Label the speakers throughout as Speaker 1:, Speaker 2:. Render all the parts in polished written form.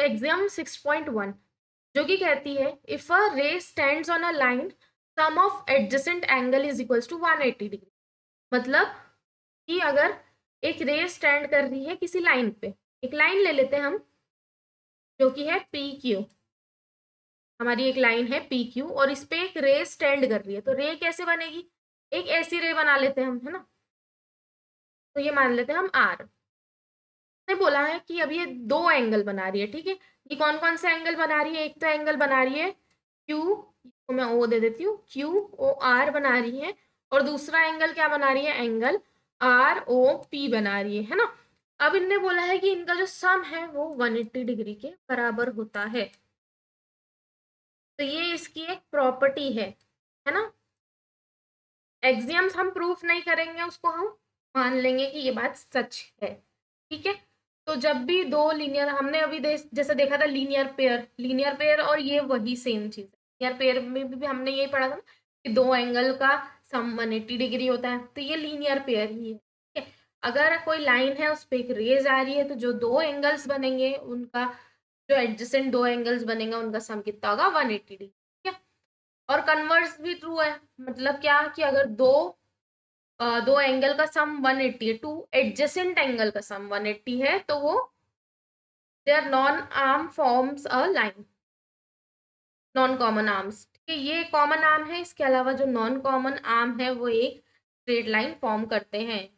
Speaker 1: Exam 6.1 जो कि कहती है if a ray stands on a line sum of adjacent angle is equals to 180 degree. मतलब कि अगर एक रे स्टैंड कर रही है किसी लाइन पे, एक लाइन ले लेते हैं हम जो कि है पी क्यू, हमारी एक लाइन है पी क्यू और इस पे एक रे स्टैंड कर रही है, तो रे कैसे बनेगी, एक ऐसी रे बना लेते हैं हम, है ना। तो ये मान लेते हैं हम आर ने बोला है कि अब ये दो एंगल बना रही है, ठीक है। ये कौन कौन से एंगल बना रही है, एक तो एंगल बना रही है क्यू, तो मैं ओ दे देती हूँ, क्यू ओ आर बना रही है, और दूसरा एंगल क्या बना रही है, एंगल आर ओ पी बना रही है ना। अब इनने बोला है कि इनका जो सम है वो 180 डिग्री के बराबर होता है, तो ये इसकी एक प्रॉपर्टी है ना। एक्सियम्स हम प्रूफ नहीं करेंगे, उसको हम मान लेंगे कि ये बात सच है, ठीक है। तो जब भी दो लीनियर, हमने अभी जैसे देखा था लीनियर पेयर और ये वही सेम चीज है। लीनियर पेयर में भी हमने यही पढ़ा था ना कि दो एंगल का सम 180 डिग्री होता है, तो ये लीनियर पेयर ही है, ठीक है। अगर कोई लाइन है उस पर एक रेज आ रही है तो जो दो एंगल्स बनेंगे उनका, जो एडजेसेंट दो एंगल्स बनेगा उनका सम कितना होगा, 180 डिग्री, ठीक है। और कन्वर्स भी ट्रू है, मतलब क्या कि अगर दो एंगल का सम 180 है, टू एडजेसेंट एंगल का सम 180 है, तो वो their non arm forms a line, non common arms, ठीक है। ये कॉमन आर्म है, इसके अलावा जो नॉन कॉमन आर्म है वो एक स्ट्रेट लाइन फॉर्म करते हैं।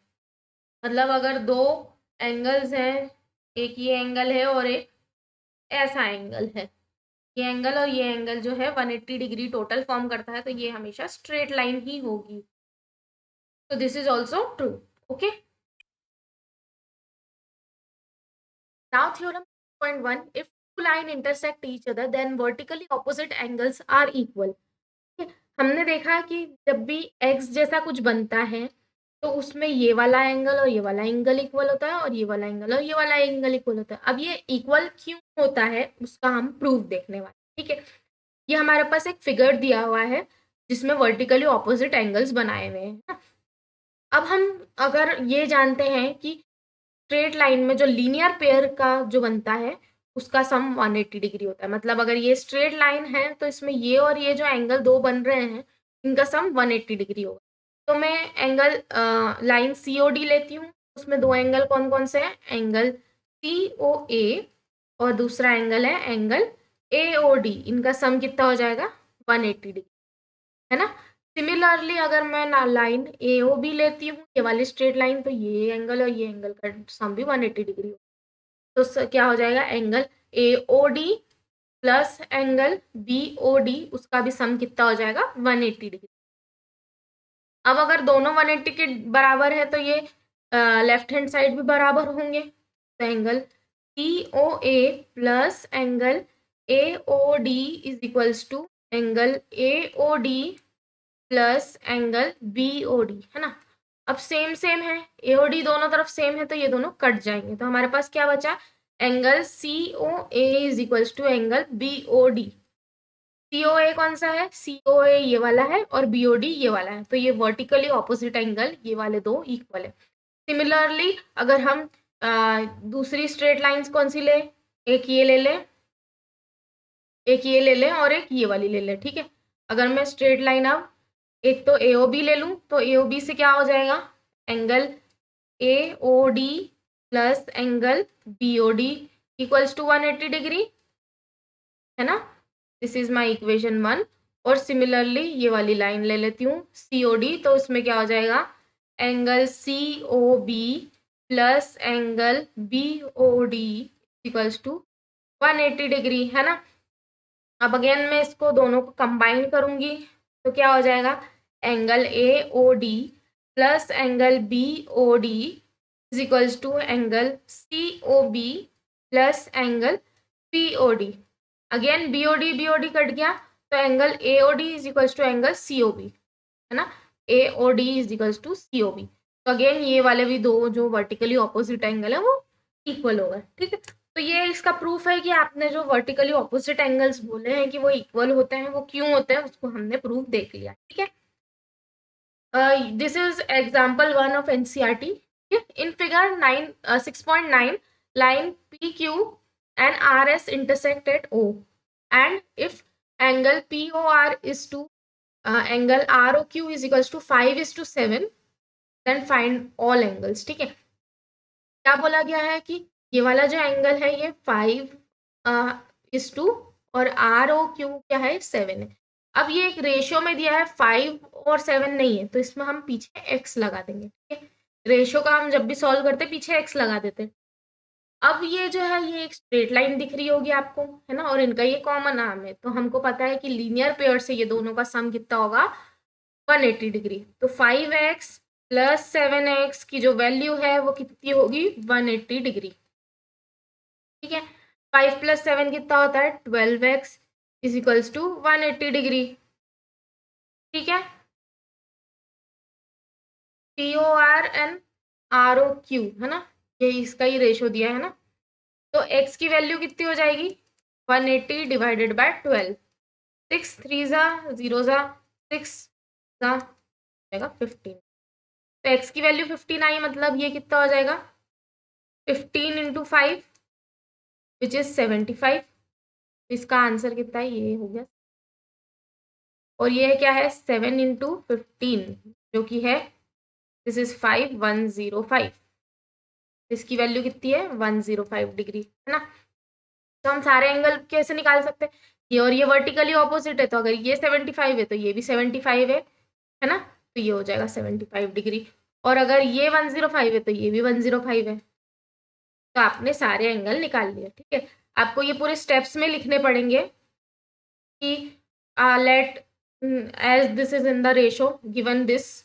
Speaker 1: मतलब अगर दो एंगल्स हैं, एक ये एंगल है और एक ऐसा एंगल है, ये एंगल और ये एंगल जो है 180 डिग्री टोटल फॉर्म करता है, तो ये हमेशा स्ट्रेट लाइन ही होगी। So this is also true. Okay. Now theorem 6.1. If two lines intersect each other, then vertically opposite angles are equal. ठीक है? हमने देखा कि जब भी x जैसा कुछ बनता है तो उसमें ये वाला एंगल और ये वाला एंगल इक्वल होता है और ये वाला एंगल और ये वाला एंगल इक्वल होता है। अब ये इक्वल क्यों होता है उसका हम प्रूफ देखने वाले, ठीक है। ये हमारे पास एक फिगर दिया हुआ है जिसमें वर्टिकली ऑपोजिट एंगल्स बनाए हुए हैं। अब हम अगर ये जानते हैं कि स्ट्रेट लाइन में जो लीनियर पेयर का जो बनता है उसका सम 180 डिग्री होता है, मतलब अगर ये स्ट्रेट लाइन है तो इसमें ये और ये जो एंगल दो बन रहे हैं इनका सम 180 डिग्री होगा। तो मैं एंगल लाइन सी ओ डी लेती हूँ, उसमें दो एंगल कौन कौन से हैं, एंगल सी ओ ए और दूसरा एंगल है एंगल ए ओ डी, इनका सम कितना हो जाएगा, 180 डिग्री, है ना। सिमिलरली अगर मैं ना लाइन ए ओ बी लेती हूँ, ये वाली स्ट्रेट लाइन, तो ये एंगल और ये एंगल का सम भी 180 डिग्री हो, तो क्या हो जाएगा, angle A O D plus angle B O D, उसका भी सम कितना हो जाएगा, 180 डिग्री। अब अगर दोनों 180 के बराबर है तो ये लेफ्ट हैंड साइड भी बराबर होंगे, तो angle C O A plus angle A O D is equals to angle A O D plus angle B O D, है ना। अब सेम सेम है, ए ओ डी दोनों तरफ सेम है तो ये दोनों कट जाएंगे, तो हमारे पास क्या बचा, angle C O A is equals to angle B O D. C O A कौन सा है, सी ओ ए ये वाला है और बी ओ डी ये वाला है, तो ये वर्टिकली ऑपोजिट एंगल, ये वाले दो इक्वल है। सिमिलरली अगर हम दूसरी स्ट्रेट लाइंस कौन सी ले, एक ये ले लें, एक ये ले लें और एक ये वाली ले लें, ठीक है। अगर मैं स्ट्रेट लाइन अब एक तो ए ओ बी ले लूँ तो ए ओ बी से क्या हो जाएगा, angle A O D plus angle B O D equals to 180 degree, है ना। This is my equation 1। और सिमिलरली ये वाली लाइन ले लेती हूँ सी ओ डी, तो उसमें क्या हो जाएगा, angle C O B plus angle B O D equals to 180 degree, है ना। अब अगेन मैं इसको दोनों को कंबाइन करूंगी तो क्या हो जाएगा, angle A O D plus angle B O D is equals to angle C O B plus angle P O D. Again B O D cut गया, तो angle A O D is equals to angle C O B, है ना। A O D is equals to C O B, तो again ये वाले भी दो जो वर्टिकली ऑपोजिट एंगल है वो इक्वल होगा, ठीक है। तो ये इसका प्रूफ है कि आपने जो वर्टिकली ऑपोजिट एंगल्स बोले हैं कि वो इक्वल होते हैं, वो क्यों होते हैं उसको हमने प्रूफ देख लिया, ठीक है। This is example 1 of NCERT. In figure 6.9 line PQ and RS intersect at O, and if angle POR is to angle ROQ is equals to 5:7, then find all angles. ठीक है, क्या बोला गया है कि ये वाला जो एंगल है ये 5:2 और ROQ क्या है 7 है। अब ये एक रेशियो में दिया है, 5 और 7 नहीं है, तो इसमें हम पीछे x लगा देंगे। ठीक है, रेशियो का हम जब भी सॉल्व करते हैं पीछे x लगा देते हैं। अब ये जो है ये एक स्ट्रेट लाइन दिख रही होगी आपको, है ना, और इनका ये कॉमन आर्म है, तो हमको पता है कि लीनियर पेयर से ये दोनों का सम कितना होगा 180 डिग्री। तो 5x प्लस 7x की जो वैल्यू है वो कितनी होगी 180 डिग्री। ठीक है, 5 प्लस 7 कितना होता है 12x is equals to 180 degree. ठीक है, POR एंड ROQ है ना, ये इसका ही रेशो दिया है ना, तो x की वैल्यू कितनी हो जाएगी 180 डिवाइडेड बाय 12। 6 3 ज़ा 0 ज़ा 6 ज़ा जाएगा 15, तो x की वैल्यू 15 आई, मतलब ये कितना हो जाएगा 15 इंटू 5 विच इज 75। इसका आंसर कितना है, ये हो गया, और ये क्या है 7 इंटू 15 जो कि है दिस इज 5105, इसकी वैल्यू कितनी है 105 डिग्री, है ना। तो हम सारे एंगल कैसे निकाल सकते हैं, ये और ये वर्टिकली ऑपोजिट है, तो अगर ये 75 है तो ये भी 75 है ना, तो ये हो जाएगा 75 डिग्री, और अगर ये 105 है तो ये भी 105 है। तो आपने सारे एंगल निकाल लिए। ठीक है, आपको ये पूरे स्टेप्स में लिखने पड़ेंगे कि let as this is in the ratio given this,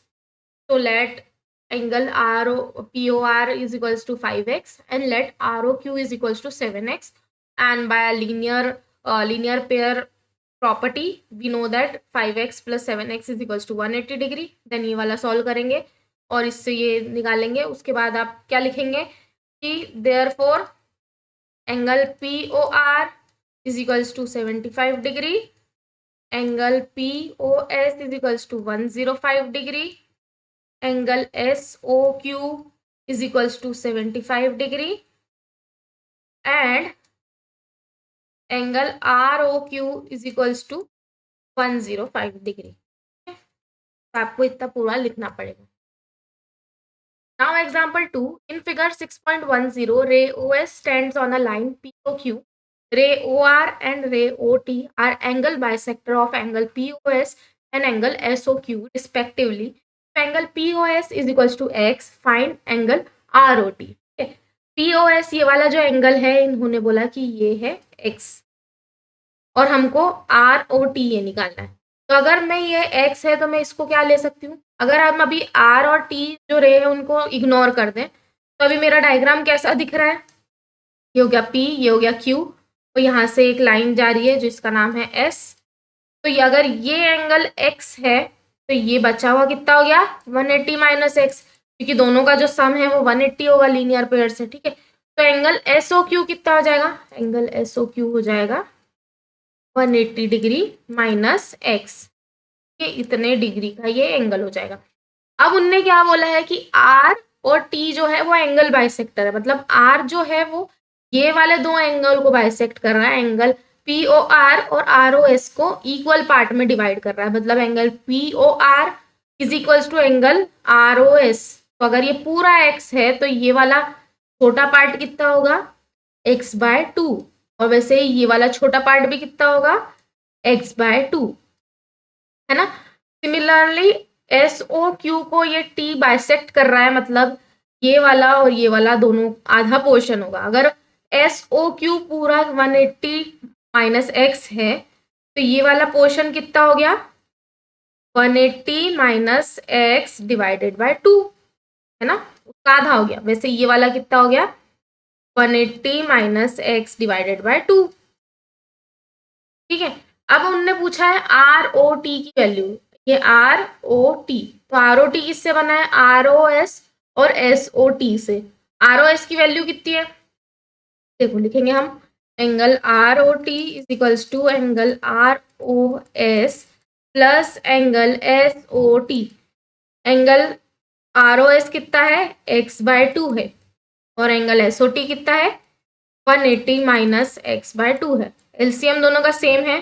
Speaker 1: so let angle POR is equals to 5x and let ROQ is equals to 7x, and by a linear pair property we know that 5x plus 7x is equals to 180 degree. Then ये वाला solve करेंगे और इससे ये निकालेंगे। उसके बाद आप क्या लिखेंगे कि therefore angle POR is equals to 75 degree, angle POS is equals to 105 degree, angle SOQ is equals to 75 degree, and angle ROQ is equals to 105 degree। तो आपको इतना पूरा लिखना पड़ेगा। Now example 2, in figure 6.10 ray OS stands on a line POQ, ray OR and ray OT are angle bisector of angle POS and angle SOQ respectively. If angle POS is equals to x, find angle ROT। POS ये वाला जो angle है इन्होंने बोला कि ये है x और हमको ROT ये निकालना है। तो अगर मैं ये x है तो मैं इसको क्या ले सकती हूँ, अगर हम अभी R और T जो रे है उनको इग्नोर कर दें तो अभी मेरा डायग्राम कैसा दिख रहा है, ये हो गया P, ये हो गया Q, तो यहाँ से एक लाइन जा रही है जिसका नाम है S। तो ये अगर ये एंगल x है तो ये बचा हुआ कितना हो गया 180 माइनस एक्स, क्योंकि दोनों का जो सम है वो 180 होगा लीनियर पेयर से। ठीक है, तो एंगल SOQ कितना हो जाएगा, एंगल SOQ हो जाएगा 180 डिग्री माइनस एक्स, ये इतने डिग्री का ये एंगल हो जाएगा। अब उनने क्या बोला है कि R और T जो है वो एंगल बाइसेक्टर है, मतलब R जो है वो ये वाले दो एंगल को बाइसेक्ट कर रहा है, एंगल POR और ROS को इक्वल पार्ट में डिवाइड कर रहा है, मतलब angle POR is equals to angle ROS। तो अगर ये पूरा x है तो ये वाला छोटा पार्ट कितना होगा x/2, और वैसे ही ये वाला छोटा पार्ट भी कितना होगा x/2, है ना। सिमिलरली SOQ को ये T बाइसेक्ट कर रहा है, मतलब ये वाला और ये वाला दोनों आधा पोर्शन होगा। अगर SOQ पूरा 180 माइनस एक्स है तो ये वाला पोर्शन कितना हो गया 180 माइनस एक्स डिवाइडेड बाय 2, है ना, उसका आधा हो गया। वैसे ये वाला कितना हो गया 180 माइनस एक्स डिवाइडेड बाय 2। ठीक है, अब उनने पूछा है ROT की वैल्यू, ये ROT, तो ROT किससे बना है ROS और SOT से। ROS की वैल्यू कितनी है, देखो लिखेंगे हम, angle ROT is equals to angle ROS plus angle SOT। Angle ROS कितना है x/2 है और एंगल SOT कितना है 180 माइनस एक्स बाय 2 है। एलसीएम दोनों का सेम है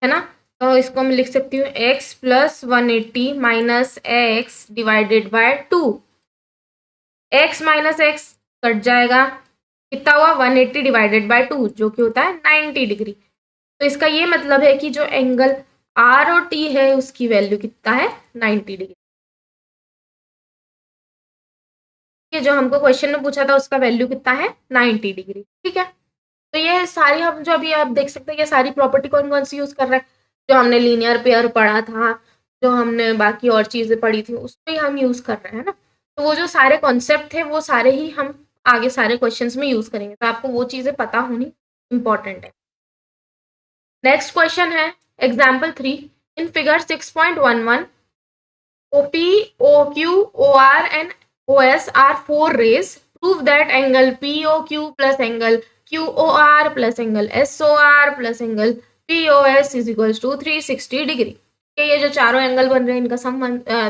Speaker 1: ना, तो इसको मैं लिख सकती हूँ x plus 180 minus x divided by 2। x minus x cut जाएगा, कितना हुआ 180 डिवाइडेड बाय 2 जो कि होता है 90 डिग्री। तो इसका ये मतलब है कि जो एंगल आर और टी है उसकी वैल्यू कितना है 90 डिग्री। ये जो हमको क्वेश्चन में पूछा था उसका वैल्यू कितना है 90 डिग्री। ठीक है, तो ये सारी हम जो अभी आप देख सकते हैं ये सारी प्रॉपर्टी कौन कौन सी यूज कर रहे हैं, जो हमने लीनियर पेयर पढ़ा था, जो हमने बाकी और चीजें पढ़ी थी उसमें हम यूज कर रहे हैं ना। तो वो जो सारे कॉन्सेप्ट थे वो सारे ही हम आगे सारे क्वेश्चंस में यूज करेंगे, तो आपको वो चीजें पता होनी इंपॉर्टेंट है। नेक्स्ट क्वेश्चन है example 3। In figure 6.11 OP, OQ, OR and OS are four rays. Prove that angle POQ plus angle QOR plus angle SOR plus angle POS is equals to 360 degree. ये जो चारों angle बन रहे हैं इनका सम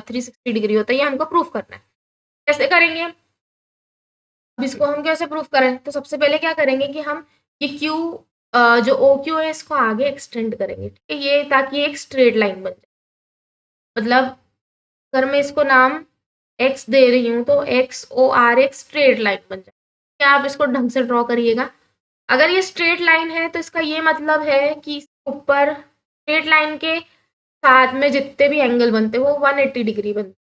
Speaker 1: 360 degree होता है, ये हमको प्रूफ करना है। कैसे करेंगे अब इसको, हम कैसे प्रूफ करें, तो सबसे पहले क्या करेंगे कि हम ये Q जो OQ है इसको आगे एक्सटेंड करेंगे, ठीक है, ये ताकि एक स्ट्रेट लाइन बन जाए। मतलब अगर मैं इसको नाम एक्स दे रही हूँ तो एक्स ओ आर एक स्ट्रेट लाइन बन जाए। आप इसको ढंग से ड्रॉ करिएगा। अगर ये स्ट्रेट लाइन है तो इसका ये मतलब है कि ऊपर स्ट्रेट लाइन के साथ में जितने भी एंगल बनते हैं वो 180 डिग्री बनते हैं।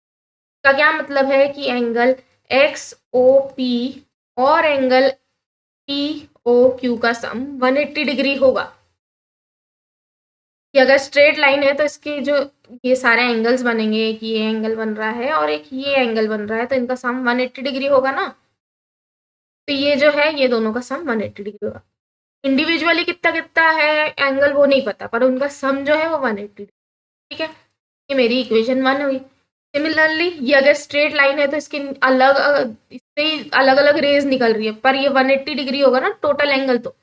Speaker 1: का क्या मतलब है कि एंगल एक्स ओ पी और एंगल पी ओ क्यू का सम 180 डिग्री होगा। कि अगर स्ट्रेट लाइन है तो इसके जो ये सारे एंगल्स बनेंगे, कि ये एंगल बन रहा है और एक ये एंगल बन रहा है, तो इनका सम 180 डिग्री होगा ना। तो ये जो है ये दोनों का सम 180 डिग्री होगा। इंडिविजुअली कितना कितना है एंगल वो नहीं पता, पर उनका सम जो है वो 180 डिग्री। ठीक है, ये मेरी इक्वेशन 1 हुई। सिमिलरली ये अगर स्ट्रेट लाइन है तो इसके इससे अलग अलग रेज निकल रही है, पर ये 180 डिग्री होगा ना टोटल एंगल। तो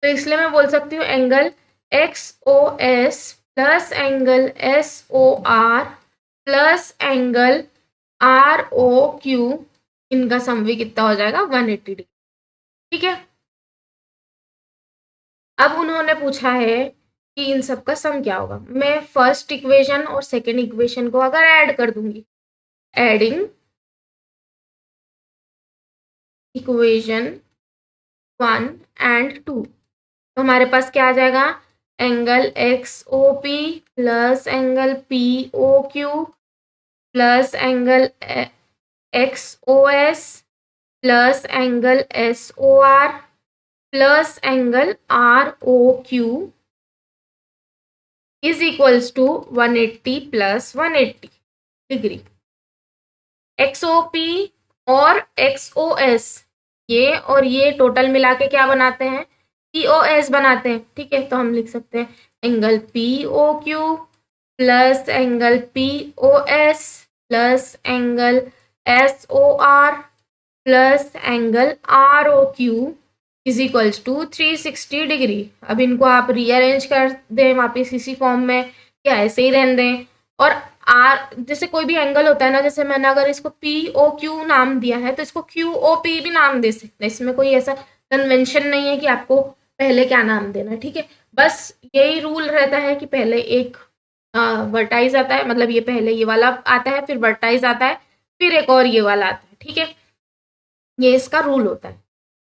Speaker 1: इसलिए मैं बोल सकती हूँ angle X O S plus angle S O R plus angle R O Q, इनका सम भी कितना हो जाएगा 180 डिग्री। ठीक है, अब उन्होंने पूछा है कि इन सब का सम क्या होगा। मैं फर्स्ट इक्वेशन और सेकेंड इक्वेशन को अगर ऐड कर दूंगी, एडिंग इक्वेशन 1 एंड 2, तो हमारे पास क्या आ जाएगा, angle X O P plus angle P O Q plus angle X O S plus angle S O R plus angle R O Q is equals to 180 plus 180 degree. X O P और X O S ये और ये total मिला के क्या बनाते हैं, P O S बनाते हैं। ठीक है, तो हम लिख सकते हैं angle P O Q plus angle P O S plus angle S O R plus angle R O Q is equals to 360 degree. अब इनको आप रीअरेंज कर दें वापिस इसी फॉर्म में, या ऐसे ही रहने दें। और आर जैसे कोई भी एंगल होता है ना, जैसे मैंने अगर इसको पी ओ क्यू नाम दिया है तो इसको क्यू ओ पी भी नाम दे सकते हैं। इसमें कोई ऐसा कन्वेंशन नहीं है कि आपको पहले क्या नाम देना है। ठीक है, बस यही रूल रहता है कि पहले एक वर्टाइज आता है, मतलब ये पहले ये वाला आता है, फिर वर्टाइज आता है, फिर एक और ये वाला आता है। ठीक है, ये इसका रूल होता है।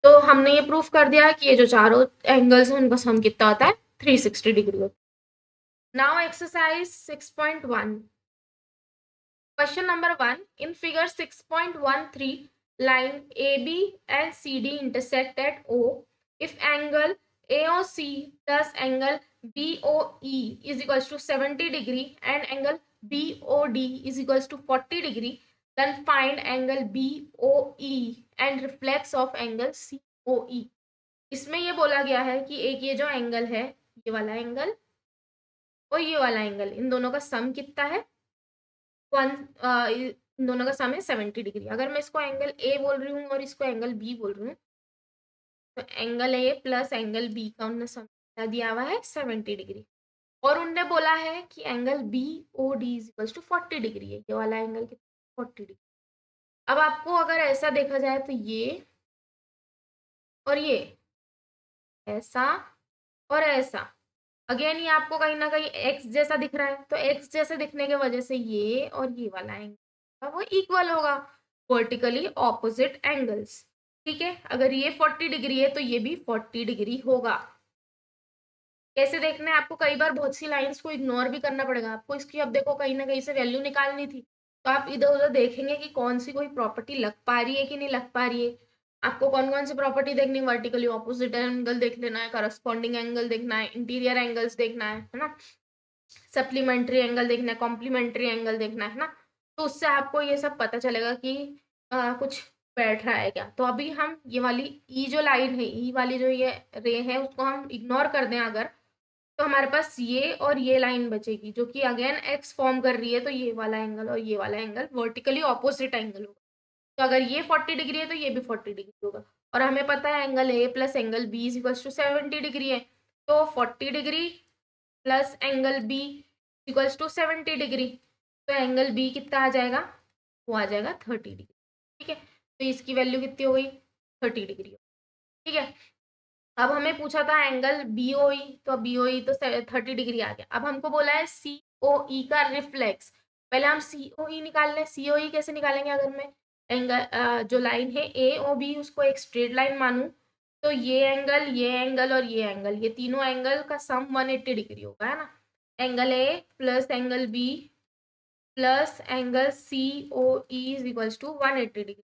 Speaker 1: तो हमने ये प्रूफ कर दिया कि ये जो चारों एंगल्स हैं उनका सम कितना होता है 360 डिग्री होता है। Now exercise 6.1, question number 1। In figure 6.13 line AB and CD intersect at O if angle AOC plus angle BOE is equals to 70 degree and angle BOD is equals to 40 degree, then find angle BOE and reflex of angle COE। इसमें ये बोला गया है कि एक ये जो angle है, ये वाला एंगल और ये वाला एंगल, इन दोनों का सम कितना है, इन दोनों का सम है 70 डिग्री। अगर मैं इसको एंगल ए बोल रही हूँ और इसको एंगल बी बोल रही हूँ, तो angle A plus angle B का उन्होंने सम दिया हुआ है 70 डिग्री। और उनने बोला है कि angle B O D is equals to 40 degree है। ये वाला एंगल कितना 40 डिग्री। अब आपको अगर ऐसा देखा जाए तो ये और ये ऐसा और ऐसा। अगेन ये आपको कहीं ना कहीं एक्स जैसा दिख रहा है, तो एक्स जैसे दिखने की वजह से ये और ये वाला एंगल वो इक्वल होगा, वर्टिकली ऑपोजिट एंगल्स। ठीक है, अगर ये 40 डिग्री है तो ये भी 40 डिग्री होगा। कैसे देखना है आपको, कई बार बहुत सी लाइंस को इग्नोर भी करना पड़ेगा आपको इसकी। अब देखो कहीं ना कहीं से वैल्यू निकालनी थी, तो आप इधर उधर देखेंगे कि कौन सी कोई प्रॉपर्टी लग पा रही है कि नहीं लग पा रही है। आपको कौन कौन सी प्रॉपर्टी देखनी है, वर्टिकली ऑपोजिट एंगल देख लेना है, करस्पॉन्डिंग एंगल देखना है, इंटीरियर एंगल्स देखना है ना, सप्लीमेंट्री एंगल देखना है, कॉम्प्लीमेंट्री एंगल देखना है ना। तो उससे आपको ये सब पता चलेगा कि कुछ बैठ रहा है क्या। तो अभी हम ये वाली ई जो लाइन है, ई वाली जो ये रे है, उसको हम इग्नोर कर दें अगर, तो हमारे पास ये और ये लाइन बचेगी जो कि अगेन एक्स फॉर्म कर रही है। तो ये वाला एंगल और ये वाला एंगल वर्टिकली ऑपोजिट एंगल होगा। तो अगर ये 40 डिग्री है तो ये भी 40 डिग्री होगा। और हमें पता है angle A plus angle B is equal to 70 degree है। तो 40 degree plus angle B equals to 70 degree. तो एंगल बी कितना आ जाएगा, वो आ जाएगा 30 डिग्री। ठीक है, तो इसकी वैल्यू कितनी हो गई, 30 डिग्री। ठीक है, अब हमें पूछा था एंगल बी ओ ई, तो बी ओ ई तो 30 डिग्री आ गया। अब हमको बोला है सी ओ ई का रिफ्लेक्स। पहले हम सी ओ ई निकाल लें। सी ओ ई कैसे निकालेंगे, अगर मैं एंगल जो लाइन है ए ओ बी उसको एक स्ट्रेट लाइन मानूं, तो ये एंगल और ये एंगल, ये तीनों एंगल का सम 180 डिग्री होगा, है ना। Angle A plus angle B plus angle C O E is equals to 180 degree,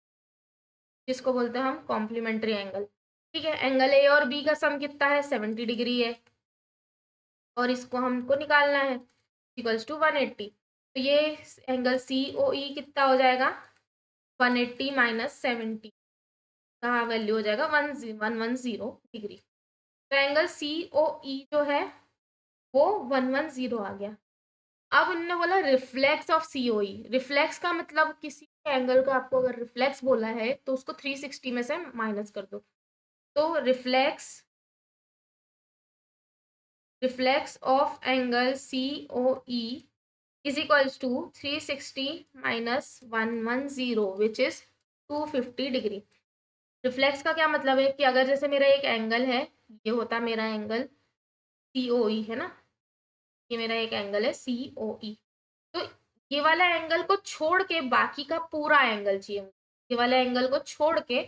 Speaker 1: जिसको बोलते हैं हम कॉम्प्लीमेंट्री एंगल। ठीक है, एंगल ए और बी का सम कितना है, 70 डिग्री है, और इसको हमको निकालना है इक्वल्स टू 180। तो ये एंगल सी ओ ई कितना हो जाएगा, 180 माइनस 70 का वैल्यू हो जाएगा 110 डिग्री। तो एंगल सी ओ ई जो है वो 110 आ गया। अब उन्होंने बोला रिफ्लेक्स ऑफ सीओई। रिफ्लेक्स का मतलब किसी एंगल का आपको अगर रिफ्लेक्स बोला है तो उसको 360 में से माइनस कर दो। तो reflex of angle C O E is equals to 360 minus 110 which is 250 degree. Reflex का क्या मतलब है कि अगर जैसे मेरा एक एंगल है, ये होता मेरा एंगल सी ओ ई, है ना, ये मेरा एक एंगल है सी ओ ई। तो ये वाला एंगल को छोड़ के बाकी का पूरा एंगल चाहिए मुझे। ये वाला एंगल को छोड़ के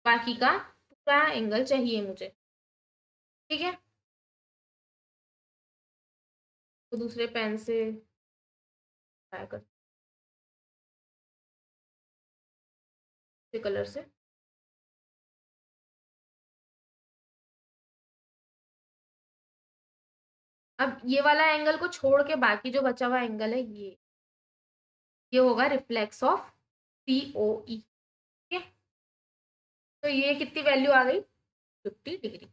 Speaker 1: बाकी का पूरा एंगल चाहिए मुझे। ठीक है, तो दूसरे पेन से ट्राई करते कलर से। अब ये वाला एंगल को छोड़ के बाकी जो बचा हुआ एंगल है ये होगा रिफ्लेक्स ऑफ सी ओ ई। ठीक है, तो ये कितनी वैल्यू आ गई, 50 degree.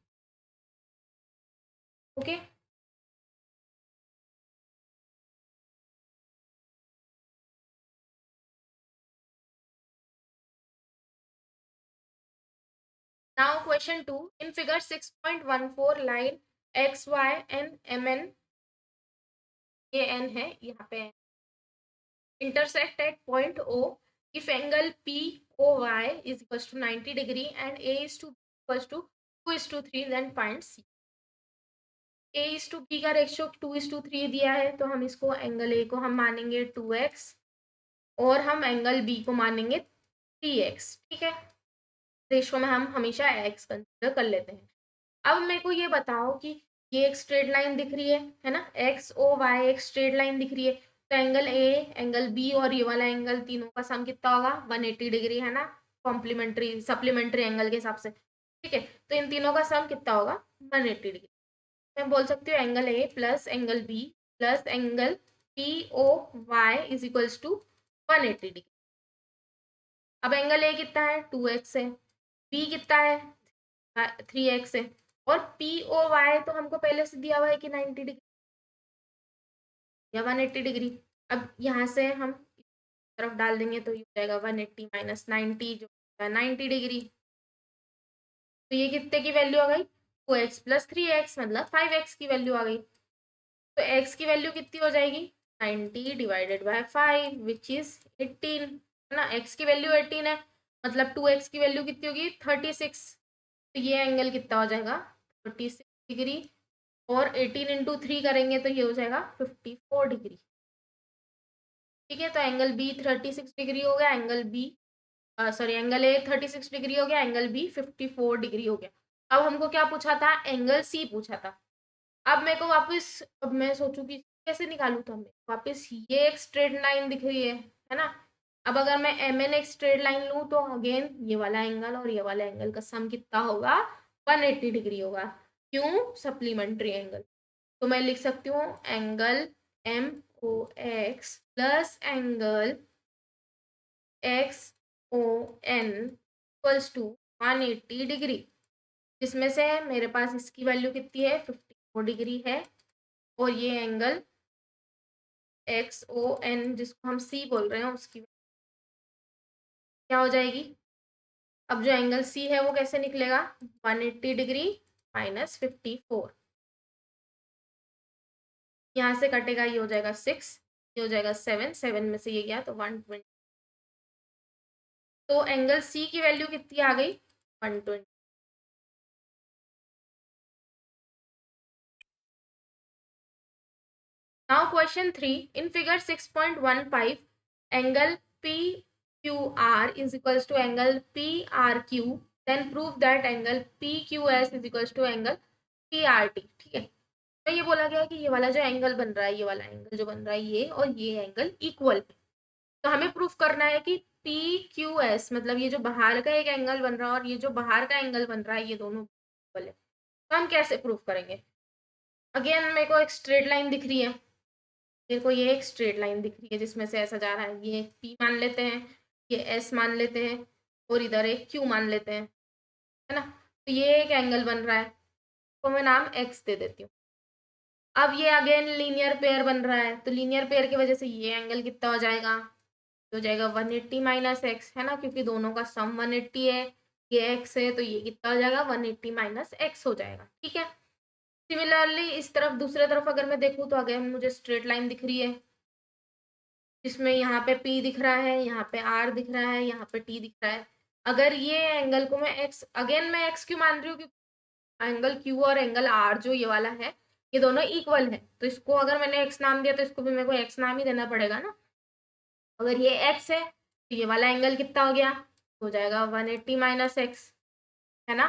Speaker 1: Okay, now question 2, in figure 6.14 line X Y N M N, ये एन है यहाँ पे, intersect at point O if angle POY is equals to 90 degree and A is to equals to 2:3, then find C। A is to B का ratio 2:3 दिया है, तो हम इसको एंगल A को हम मानेंगे 2x और हम एंगल B को मानेंगे 3x। ठीक है, रेशियो में हम हमेशा x कंसिडर कर लेते हैं। अब मेरे को ये बताओ कि ये एक स्ट्रेट लाइन दिख रही है ना, एक्स ओ वाई एक स्ट्रेट लाइन दिख रही है। तो एंगल ए एंगल बी और ये वाला एंगल तीनों का सम कितना होगा, 180 डिग्री, है ना, कॉम्प्लीमेंट्री सप्लीमेंट्री एंगल के हिसाब से। ठीक है, तो इन तीनों का सम कितना होगा, 180 डिग्री। मैं बोल सकती हूँ angle A plus angle B plus angle P O Y is equals to 180 degree. अब एंगल ए कितना है, 2x है, बी कितना है, 3x है, और पी ओ वाई तो हमको पहले से दिया हुआ है कि 90 डिग्री या 180 डिग्री। अब यहाँ से हम तरफ डाल देंगे तो ये हो जाएगा 180 माइनस 90 जो 90 डिग्री। तो ये कितने की वैल्यू आ गई, 2x प्लस 3x मतलब 5x की वैल्यू आ गई। तो x की वैल्यू कितनी हो जाएगी, 90 डिवाइडेड बाय 5 विच इज 18, है ना। x की वैल्यू 18 है, मतलब 2x की वैल्यू कितनी होगी, 36। तो ये एंगल कितना हो जाएगा, 36 डिग्री, और 18 इंटू 3 करेंगे तो ये हो जाएगा 54 डिग्री। ठीक है, तो एंगल बी 36 डिग्री हो गया, angle B sorry angle A 36 degree हो गया, एंगल बी 54 डिग्री हो गया। अब हमको क्या पूछा था, एंगल सी पूछा था। अब मेरे को वापस, अब मैं सोचूं कि कैसे निकालूं, तो हमें वापस ये एक स्ट्रेट लाइन दिख रही है ना। अब अगर मैं एम एन एक स्ट्रेट लाइन लूं तो अगेन ये वाला एंगल और ये वाला एंगल का सम कितना होगा, 180 डिग्री होगा। क्यों, सप्लीमेंट्री एंगल। तो मैं लिख सकती हूँ angle M O X plus angle X O N equals to 180 degree, जिसमें से मेरे पास इसकी वैल्यू कितनी है, 54 डिग्री है, और ये एंगल एक्स ओ एन जिसको हम सी बोल रहे हैं उसकी क्या हो जाएगी। अब जो एंगल सी है वो कैसे निकलेगा, 180 डिग्री माइनस 54, यहाँ से कटेगा, ये हो जाएगा 6, ये हो जाएगा 7, 7 में से ये गया तो 120। तो एंगल सी की वैल्यू कितनी आ गई, 120। Now question 3, in figure 6.15 angle P Q R is equals to angle P R Q, then prove that angle P Q S is equals to angle P R T. ठीक है, तो ये बोला गया है कि ये वाला जो एंगल बन रहा है, ये वाला एंगल जो बन रहा है ये और ये एंगल इक्वल है। तो हमें प्रूफ करना है कि पी क्यू एस मतलब ये जो बाहर का एक एंगल बन रहा है और ये जो बाहर का एंगल बन रहा है ये दोनों इक्वल है। तो हम कैसे प्रूफ करेंगे, अगेन मेरे को एक स्ट्रेट लाइन दिख रही है, मेरे को ये एक स्ट्रेट लाइन दिख रही है जिसमें से ऐसा जा रहा है, ये पी मान लेते हैं, ये एस मान लेते हैं, और इधर एक क्यू मान लेते हैं, है ना। तो ये एक एंगल बन रहा है, तो मैं नाम एक्स दे देती हूँ। अब ये अगेन लीनियर पेयर बन रहा है, तो लीनियर पेयर की वजह से ये एंगल कितना हो जाएगा, हो जाएगा 180 माइनस एक्स, है ना, क्योंकि दोनों का सम 180 है, ये एक्स है, तो ये कितना हो जाएगा 180 माइनस एक्स हो जाएगा। ठीक है, सिमिलरली इस तरफ दूसरे तरफ अगर मैं देखूँ तो अगेन मुझे स्ट्रेट लाइन दिख रही है, जिसमें यहाँ पे P दिख रहा है, यहाँ पे R दिख रहा है, यहाँ पे T दिख रहा है। अगर ये एंगल को मैं x, अगेन मैं x क्यों मान रही हूँ, क्योंकि एंगल Q और एंगल R जो ये वाला है ये दोनों इक्वल है, तो इसको अगर मैंने x नाम दिया तो इसको भी मेरे को x नाम ही देना पड़ेगा ना। अगर ये x है तो ये वाला एंगल कितना हो गया, हो जाएगा 180 माइनस एक्स, है ना।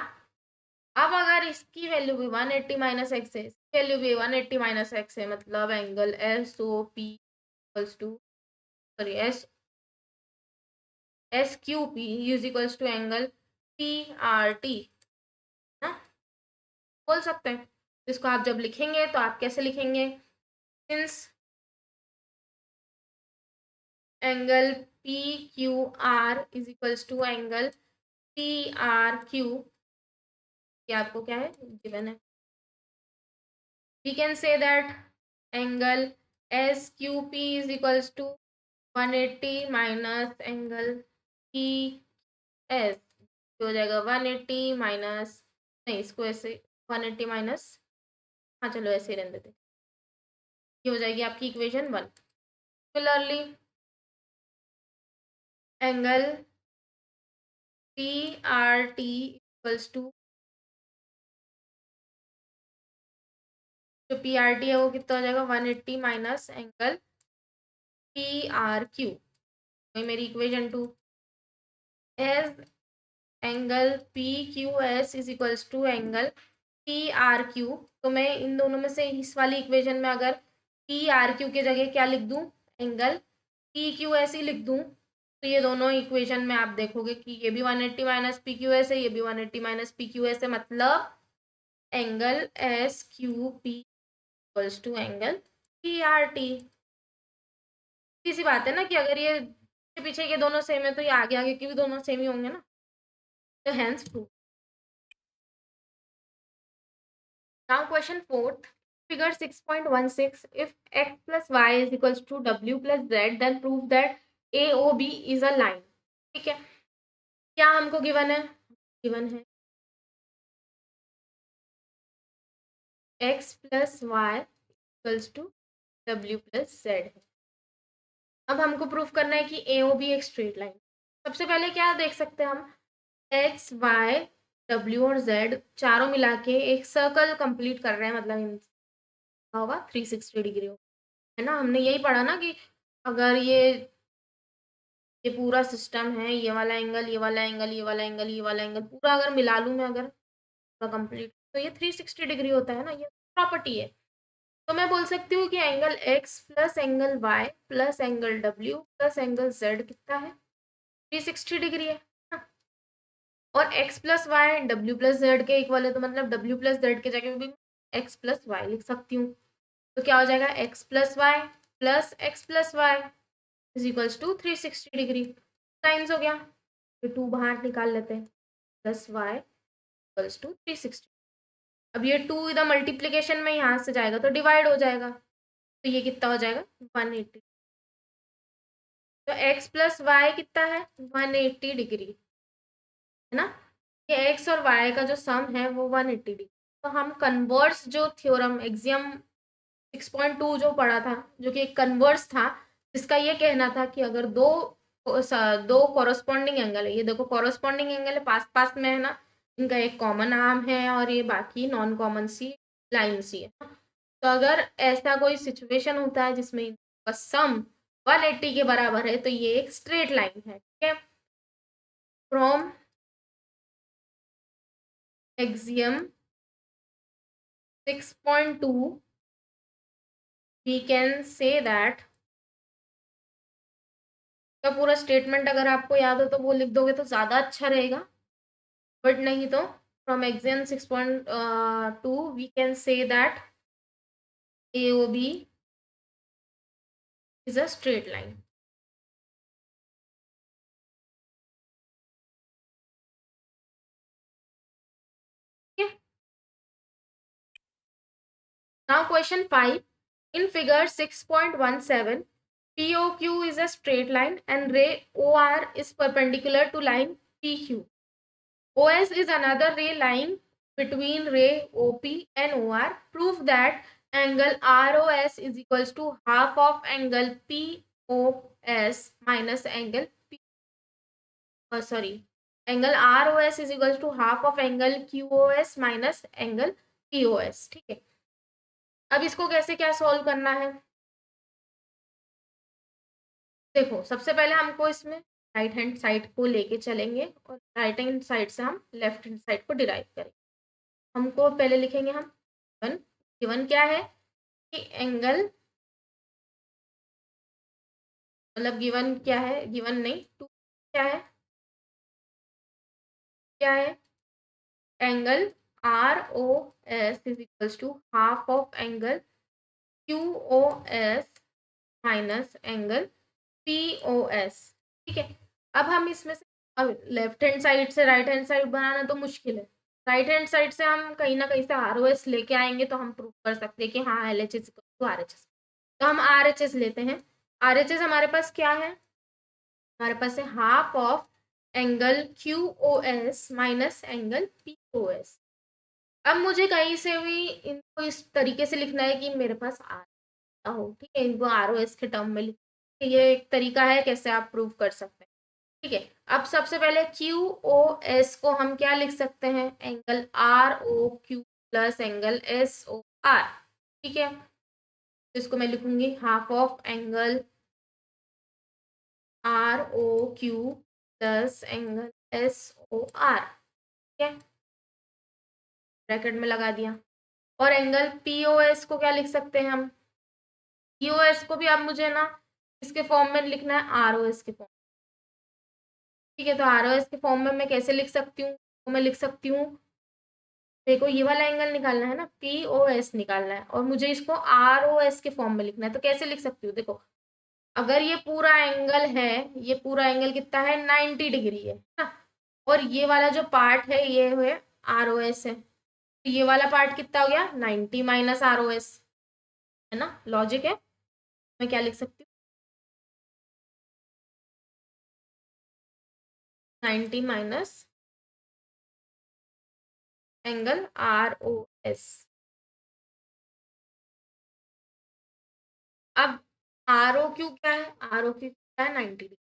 Speaker 1: अब अगर इसकी वैल्यू भी 180 माइनस एक्स है, इसकी वैल्यू भी 180 माइनस एक्स है, मतलब angle S O P equals to, sorry S Q P is equals to angle P R T, ना बोल सकते हैं। इसको आप जब लिखेंगे तो आप कैसे लिखेंगे, since angle P Q R is equals to angle P R Q, ये आपको क्या है गिवन है, we can say that angle S Q P is equals to 180 minus angle P S, हो जाएगा 180 माइनस, नहीं इसको ऐसे 180 माइनस, हाँ चलो ऐसे ही रहने देते, ये हो जाएगी आपकी equation 1। Similarly angle P R T equals to, जो पी आर टी है वो कितना हो जाएगा 180 minus angle P R Q, वही मेरी equation 2। As angle P Q S is equals to angle P R Q, तो मैं इन दोनों में से इस वाली इक्वेशन में अगर पी आर क्यू की जगह क्या लिख दूँ, एंगल पी क्यू एस ही लिख दूँ, तो ये दोनों इक्वेशन में आप देखोगे कि ये भी 180 माइनस पी क्यू एस है, ये भी 180 माइनस पी क्यू एस है, मतलब angle S Q P equals to angle P R T. इसी बात है ना कि अगर ये पीछे के दोनों सेम है तो ये आगे आगे के भी दोनों सेम ही होंगे ना, तो hence prove. Now question 4, figure 6.16, if x plus y is equals to w plus z, then prove that AOB is a line। ठीक है, क्या हमको गिवन है, गिवन है x plus y equals to w plus z है। अब हमको proof करना है कि AOB एक स्ट्रेट लाइन। सबसे पहले क्या देख सकते हैं हम, एक्स वाई डब्ल्यू और जेड चारों मिला के एक सर्कल कंप्लीट कर रहे हैं, मतलब होगा 360 डिग्री हो, है ना। हमने यही पढ़ा ना कि अगर ये पूरा सिस्टम है, ये वाला एंगल, ये वाला एंगल, ये वाला एंगल, ये वाला एंगल पूरा अगर मिला लूँ मैं, अगर पूरा कंप्लीट, तो ये 360 डिग्री होता है ना, ये प्रॉपर्टी है। तो मैं बोल सकती हूँ कि angle X plus angle Y plus angle W plus angle Z कितना है, 360 डिग्री है ना? और X plus Y W plus Z के इक्वल है, तो मतलब डब्ल्यू प्लस जेड के जगह भी एक्स प्लस वाई लिख सकती हूँ। तो क्या हो जाएगा, X plus Y is equals to 360 degree. Times हो गया, तो 2 बाहर निकाल लेते हैं, प्लस वाई इक्वल्स टू 360। अब ये 2 इधर मल्टीप्लीकेशन में यहाँ से जाएगा तो डिवाइड हो जाएगा, तो ये कितना हो जाएगा 180। तो एक्स प्लस वाई कितना है 180 डिग्री, है ना। ये एक्स और वाई का जो सम है वो 180 डिग्री। तो हम कन्वर्स जो थ्योरम एक्सियम 6.2 जो पढ़ा था, जो कि एक कन्वर्स था, जिसका ये कहना था कि अगर दो कॉरस्पॉन्डिंग एंगल है, ये देखो कॉरस्पॉन्डिंग एंगल है, पास पास में है ना, इनका एक कॉमन आर्म है और ये बाकी नॉन कॉमन सी लाइन सी है। तो अगर ऐसा कोई सिचुएशन होता है जिसमें इनका सम 180 के बराबर है, तो ये एक स्ट्रेट लाइन है, ठीक है। From axiom 6.2 we can say that, का पूरा स्टेटमेंट अगर आपको याद हो तो वो लिख दोगे तो ज़्यादा अच्छा रहेगा, बट नहीं तो from axiom 6.2 we can say that AOB is a straight line. Now question 5. In figure 6.17, POQ is a straight line and ray OR is perpendicular to line PQ. OS is another ray lying between ray OP and OR. Prove that angle ROS is equals to half of angle POS minus angle angle ROS is equals to half of angle QOS minus angle POS, ठीक है। अब इसको कैसे क्या solve करना है, देखो सबसे पहले हमको इसमें राइट हैंड साइड को लेके चलेंगे और राइट हैंड साइड से हम लेफ्ट हैंड साइड को डिराइव करेंगे। हमको पहले लिखेंगे हम गिवन, गिवन क्या है कि एंगल, मतलब गिवन क्या है, गिवन नहीं, टू क्या है, क्या है angle ROS is equals to half of angle QOS minus angle POS, ठीक है। अब हम इसमें से, अब लेफ्ट हैंड साइड से राइट हैंड साइड बनाना तो मुश्किल है, राइट हैंड साइड से हम कहीं ना कहीं से ROS लेके आएंगे तो हम प्रूव कर सकते हैं कि हाँ LHS टू RHS। तो हम RHS लेते हैं, RHS हमारे पास क्या है, हमारे पास है half of angle QOS minus angle POS। अब मुझे कहीं से भी इनको इस तरीके से लिखना है कि मेरे पास हो, ठीक है, इनको ROS के टर्म में लिख, ये एक तरीका है कैसे आप प्रूव कर सकते हैं, ठीक है। अब सबसे पहले QOS को हम क्या लिख सकते हैं, angle ROQ plus angle SOR, ठीक है। तो इसको मैं लिखूंगी half of angle ROQ plus angle SOR, ठीक है, ब्रैकेट में लगा दिया। और एंगल POS को क्या लिख सकते हैं हम, POS को भी अब मुझे ना इसके फॉर्म में लिखना है ROS के फॉर्म, ठीक है। तो ROS के फॉर्म में मैं कैसे लिख सकती हूँ, तो मैं लिख सकती हूँ, देखो ये वाला एंगल निकालना है ना, POS निकालना है और मुझे इसको ROS के फॉर्म में लिखना है, तो कैसे लिख सकती हूँ, देखो अगर ये पूरा एंगल है, ये पूरा एंगल कितना है 90 डिग्री है ना, और ये वाला जो पार्ट है ये है ROS है, तो ये वाला पार्ट कितना हो गया 90 माइनस ROS, है ना, लॉजिक है। मैं क्या लिख सकती हूँ 90 माइनस एंगल ROS। अब ROQ क्या है, ROQ क्या है 90 degree,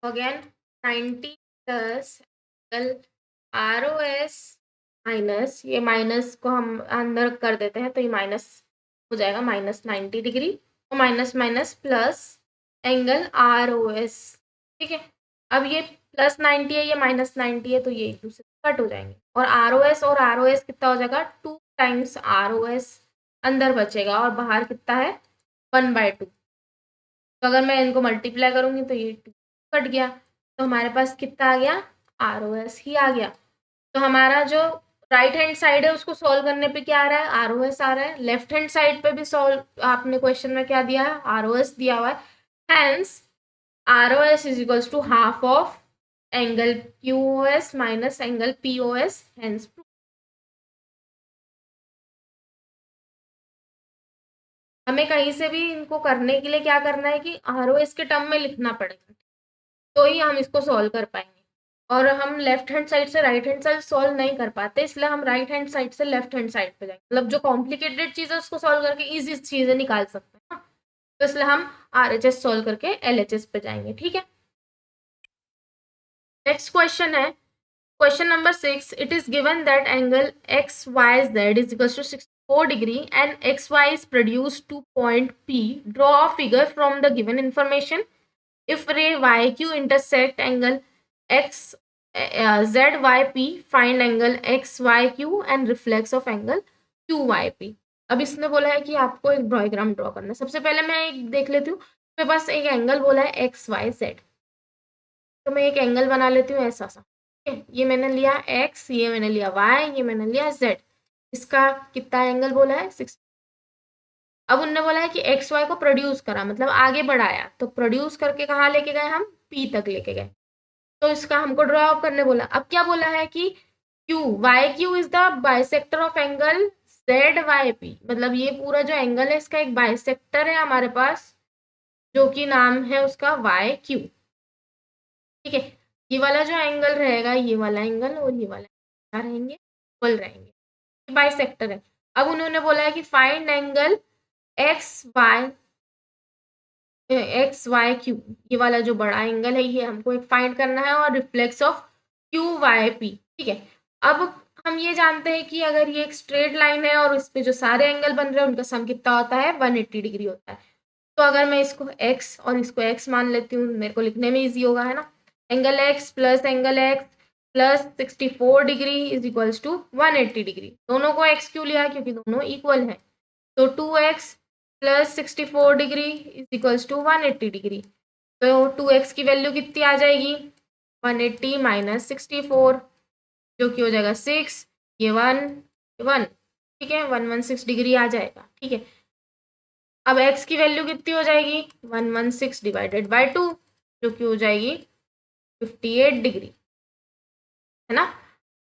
Speaker 1: again 90 plus angle R O S minus, ये माइनस को हम अंदर कर देते हैं तो ये माइनस हो जाएगा, -90 डिग्री, और minus minus plus angle R O S. ठीक है, अब ये +90 है, ये -90 है, तो ये एक दूसरे से कट हो जाएंगे, और आर ओ एस कितना हो जाएगा, 2 टाइम्स आर ओ एस अंदर बचेगा, और बाहर कितना है, 1/2। तो अगर मैं इनको मल्टीप्लाई करूंगी तो ये 2 कट गया, तो हमारे पास कितना आ गया, आर ओ एस ही आ गया। तो हमारा जो राइट हैंड साइड है उसको सॉल्व करने पे क्या आ रहा है, आर ओ एस आ रहा है। लेफ्ट हैंड साइड पे भी सॉल्व, आपने क्वेश्चन में क्या दिया है, आर ओ एस दिया हुआ है। Hence R O S is equals to half of angle Q O S minus angle P O S, hence. हमें कहीं से भी इनको करने के लिए क्या करना है कि आर ओ एस के टर्म में लिखना पड़ेगा, तो ही हम इसको सॉल्व कर पाएंगे। और हम लेफ्ट हैंड साइड से राइट हैंड साइड सॉल्व नहीं कर पाते, इसलिए हम राइट हैंड साइड से लेफ्ट हैंड साइड पे जाएंगे, मतलब जो कॉम्प्लिकेटेड चीज़ है उसको सॉल्व करके इजी चीज़ें निकाल सकते हैं ना, तो इसलिए हम आर एच एस सॉल्व करके एल एच एस पे जाएंगे। ठीक है, नेक्स्ट क्वेश्चन है question number 6। It is given that angle X Y Z is equal to 64 degree and X Y is produce to point P. Draw a figure from the given information. If ray YQ intersect angle X ZYP, find angle XYQ and reflex of angle QYP। अब इसने बोला है कि आपको एक diagram draw करना है। सबसे पहले मैं एक देख लेती हूँ, मेरे पास एक एंगल बोला है एक्स वाई जेड, तो मैं एक एंगल बना लेती हूँ ऐसा सा। ठीक है, ये मैंने लिया एक्स, ये मैंने लिया वाई, ये मैंने लिया जेड। इसका कितना एंगल बोला है, 6। अब उनने बोला है कि एक्स वाई को प्रोड्यूस करा, मतलब आगे बढ़ाया, तो प्रोड्यूस करके कहाँ लेके गए, हम पी तक लेके गए, तो इसका हमको ड्रॉ आउट करने बोला। अब क्या बोला है कि Q Y Q is the bisector of angle Z Y P, मतलब ये पूरा जो एंगल है इसका एक बाइसेक्टर है हमारे पास, जो कि नाम है उसका वाई क्यू। ठीक है, ये वाला जो एंगल रहेगा, ये वाला एंगल और ये वाला क्या रहेंगे, इक्वल रहेंगे, बाइसेक्टर है। अब उन्होंने बोला है कि find angle X Y Q, ये वाला जो बड़ा एंगल है ये हमको एक फाइंड करना है, और reflex of Q Y P. ठीक है, अब हम ये जानते हैं कि अगर ये एक स्ट्रेट लाइन है और इस पे जो सारे एंगल बन रहे हैं उनका सम कितना होता है, 180 डिग्री होता है। तो अगर मैं इसको x और इसको x मान लेती हूँ, मेरे को लिखने में इजी होगा, है ना। Angle x plus angle x plus 64 degree is equals to 180 degree. दोनों को x क्यों लिया, क्योंकि दोनों इक्वल है, तो 2x plus 64 degree is equals to 180 degree. तो 2x की वैल्यू कितनी आ जाएगी, 180 माइनस 64, जो कि हो जाएगा 6, ये 1 ठीक है, 116 डिग्री आ जाएगा। ठीक है, अब x की वैल्यू कितनी हो जाएगी, 116 डिवाइडेड बाय 2, जो कि हो जाएगी 58 डिग्री, है ना।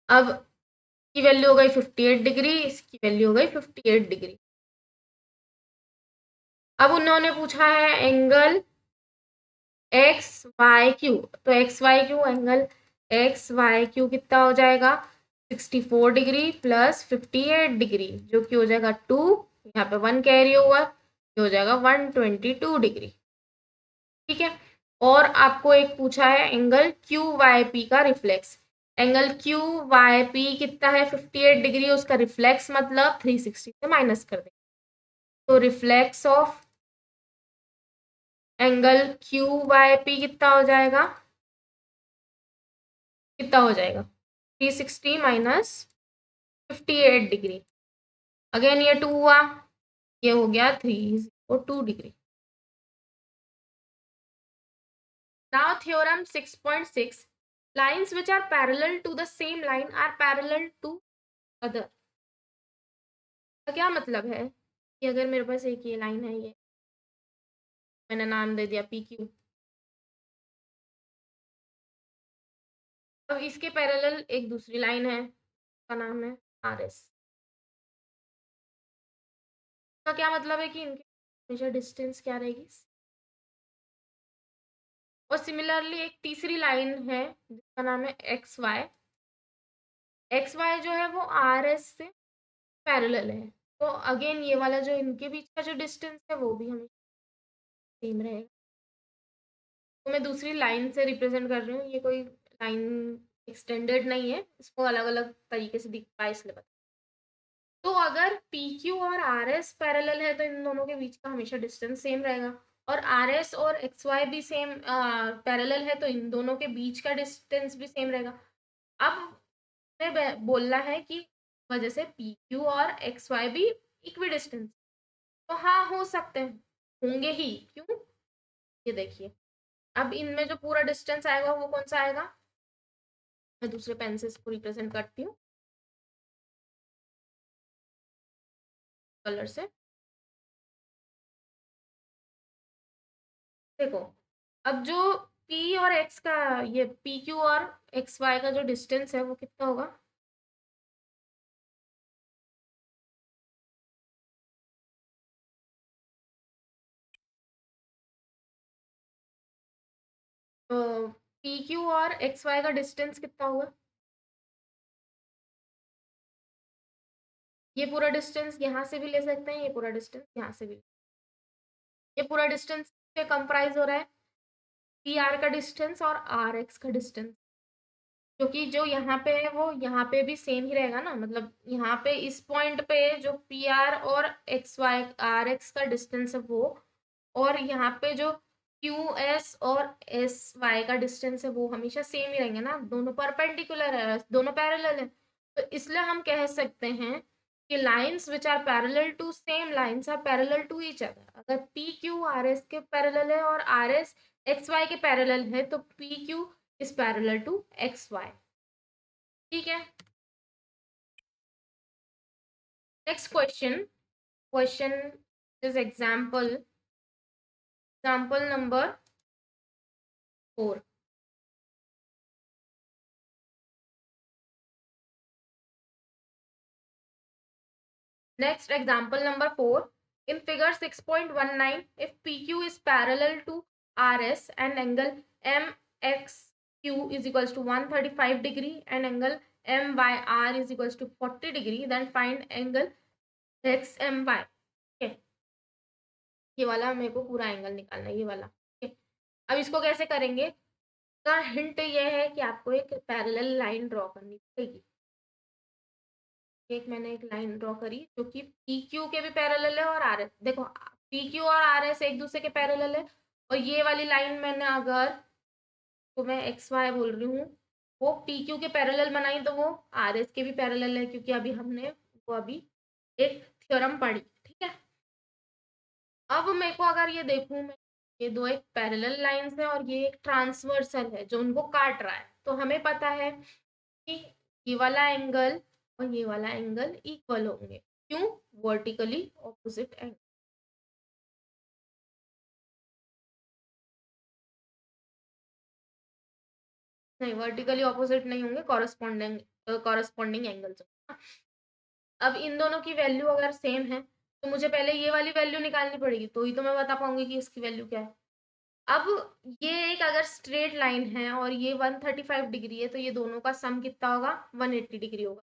Speaker 1: अब की वैल्यू हो गई 58 डिग्री, इसकी वैल्यू हो गई 58 डिग्री। अब उन्होंने पूछा है एंगल एक्स वाई क्यू, तो X Y Q angle X Y Q कितना हो जाएगा, 64 डिग्री प्लस 58 डिग्री, जो कि हो जाएगा 2, यहाँ पे 1 कैरी हुआ, ये हो जाएगा 122 डिग्री। ठीक है, और आपको एक पूछा है एंगल क्यू वाई पी का reflex. Angle Q Y P कितना है, 58 डिग्री, उसका रिफ्लेक्स मतलब 360 से माइनस कर देंगे, तो reflex of angle Q Y P कितना हो जाएगा, कितना हो जाएगा, 360 माइनस 58 डिग्री, अगेन ये 2 हुआ, ये हो गया 302 degree. Now theorem 6.6, lines which are parallel to the same line are parallel to other। का क्या मतलब है कि अगर मेरे पास एक ये लाइन है, ये मैंने नाम दे दिया पी क्यू, अब इसके पैरेलल एक दूसरी लाइन है, उसका नाम है आर एस। का क्या मतलब है कि इनके हमेशा डिस्टेंस क्या रहेगी, और सिमिलरली एक तीसरी लाइन है जिसका नाम है एक्स वाई। एक्स वाई जो है वो आर एस से पैरेलल है, तो अगेन ये वाला जो इनके बीच का जो डिस्टेंस है वो भी हमेशा सेम रहेगा। तो मैं दूसरी लाइन से रिप्रेजेंट कर रही हूँ, ये कोई लाइन एक्सटेंडेड नहीं है, इसको अलग अलग तरीके से दिख पाए इसलिए बता। तो अगर पी क्यू और आर एस पैरेलल है तो इन दोनों के बीच का हमेशा डिस्टेंस सेम रहेगा, और आर एस और एक्स वाई भी सेम पैरेलल है तो इन दोनों के बीच का डिस्टेंस भी सेम रहेगा। अब हमें बोलना है कि वजह से पी क्यू और एक्स वाई भी इक्वी डिस्टेंस, तो हाँ हो सकते हैं, होंगे ही, क्यों, ये देखिए। अब इनमें जो पूरा डिस्टेंस आएगा वो कौन सा आएगा, मैं दूसरे पेन से इसको रिप्रेजेंट करती हूँ कलर से। देखो, अब जो पी और एक्स का, ये पी क्यू और एक्स वाई का जो डिस्टेंस है वो कितना होगा, तो पी क्यू और एक्स वाई का डिस्टेंस कितना होगा, ये पूरा डिस्टेंस यहाँ से भी ले सकते हैं, ये पूरा डिस्टेंस यहाँ से भी, ये पूरा डिस्टेंस पे कंप्राइज हो रहा है पी आर का डिस्टेंस और आर एक्स का डिस्टेंस, क्योंकि जो यहाँ पे है वो यहाँ पे भी सेम ही रहेगा ना, मतलब यहाँ पे इस पॉइंट पे जो पी आर और एक्स वाई आर एक्स का डिस्टेंस है वो, और यहाँ पे जो क्यू एस और एस वाई का डिस्टेंस है वो हमेशा सेम ही रहेंगे ना, दोनों परपेंडिकुलर है, दोनों पैरेलल है, तो इसलिए हम कह सकते हैं कि lines which are parallel to same lines are parallel to each other. अगर पी क्यू आर एस के पैरेलल है और आर एस एक्स वाई के पैरेलल है तो P Q is parallel to X Y. ठीक है, next question, question is example number 4। Next, example number 4. In figure 6.19, if PQ is parallel to RS and angle MXQ is equals to 135 degree and angle MYR is equals to 40 degree, then find angle XMY. Okay. ये वाला मेरे को पूरा angle निकालना है, ये वाला। okay. अब इसको कैसे करेंगे, का हिंट ये है कि आपको एक पैरेलल लाइन ड्रॉ करनी पड़ेगी। एक मैंने एक लाइन ड्रॉ करी जो कि पी क्यू के भी पैरेलल है और आर एस, देखो पी क्यू और आर एस एक दूसरे के पैरेलल है, और ये वाली लाइन मैंने अगर, तो मैं एक्स वाई बोल रही हूँ, वो पी क्यू के पैरेलल बनाई तो वो आर एस के भी पैरेलल है, क्योंकि अभी हमने वो अभी एक थ्योरम पढ़ी। ठीक है, अब मेरे को अगर ये देखूं मैं, ये दो एक पैरेलल लाइंस है और ये एक ट्रांसवर्सल है जो उनको काट रहा है, तो हमें पता है कि ये वाला एंगल और ये वाला एंगल इक्वल होंगे, क्यों, वर्टिकली ऑपोजिट एंगल। नहीं, वर्टिकली ऑपोजिट नहीं होंगे, कॉरस्पॉन्डिंग एंगल्स। अब इन दोनों की वैल्यू अगर सेम है तो मुझे पहले ये वाली वैल्यू निकालनी पड़ेगी, तो ही तो मैं बता पाऊंगी कि इसकी वैल्यू क्या है। अब ये एक अगर स्ट्रेट लाइन है और ये 135 डिग्री है तो ये दोनों का सम कितना होगा, 180 डिग्री होगा।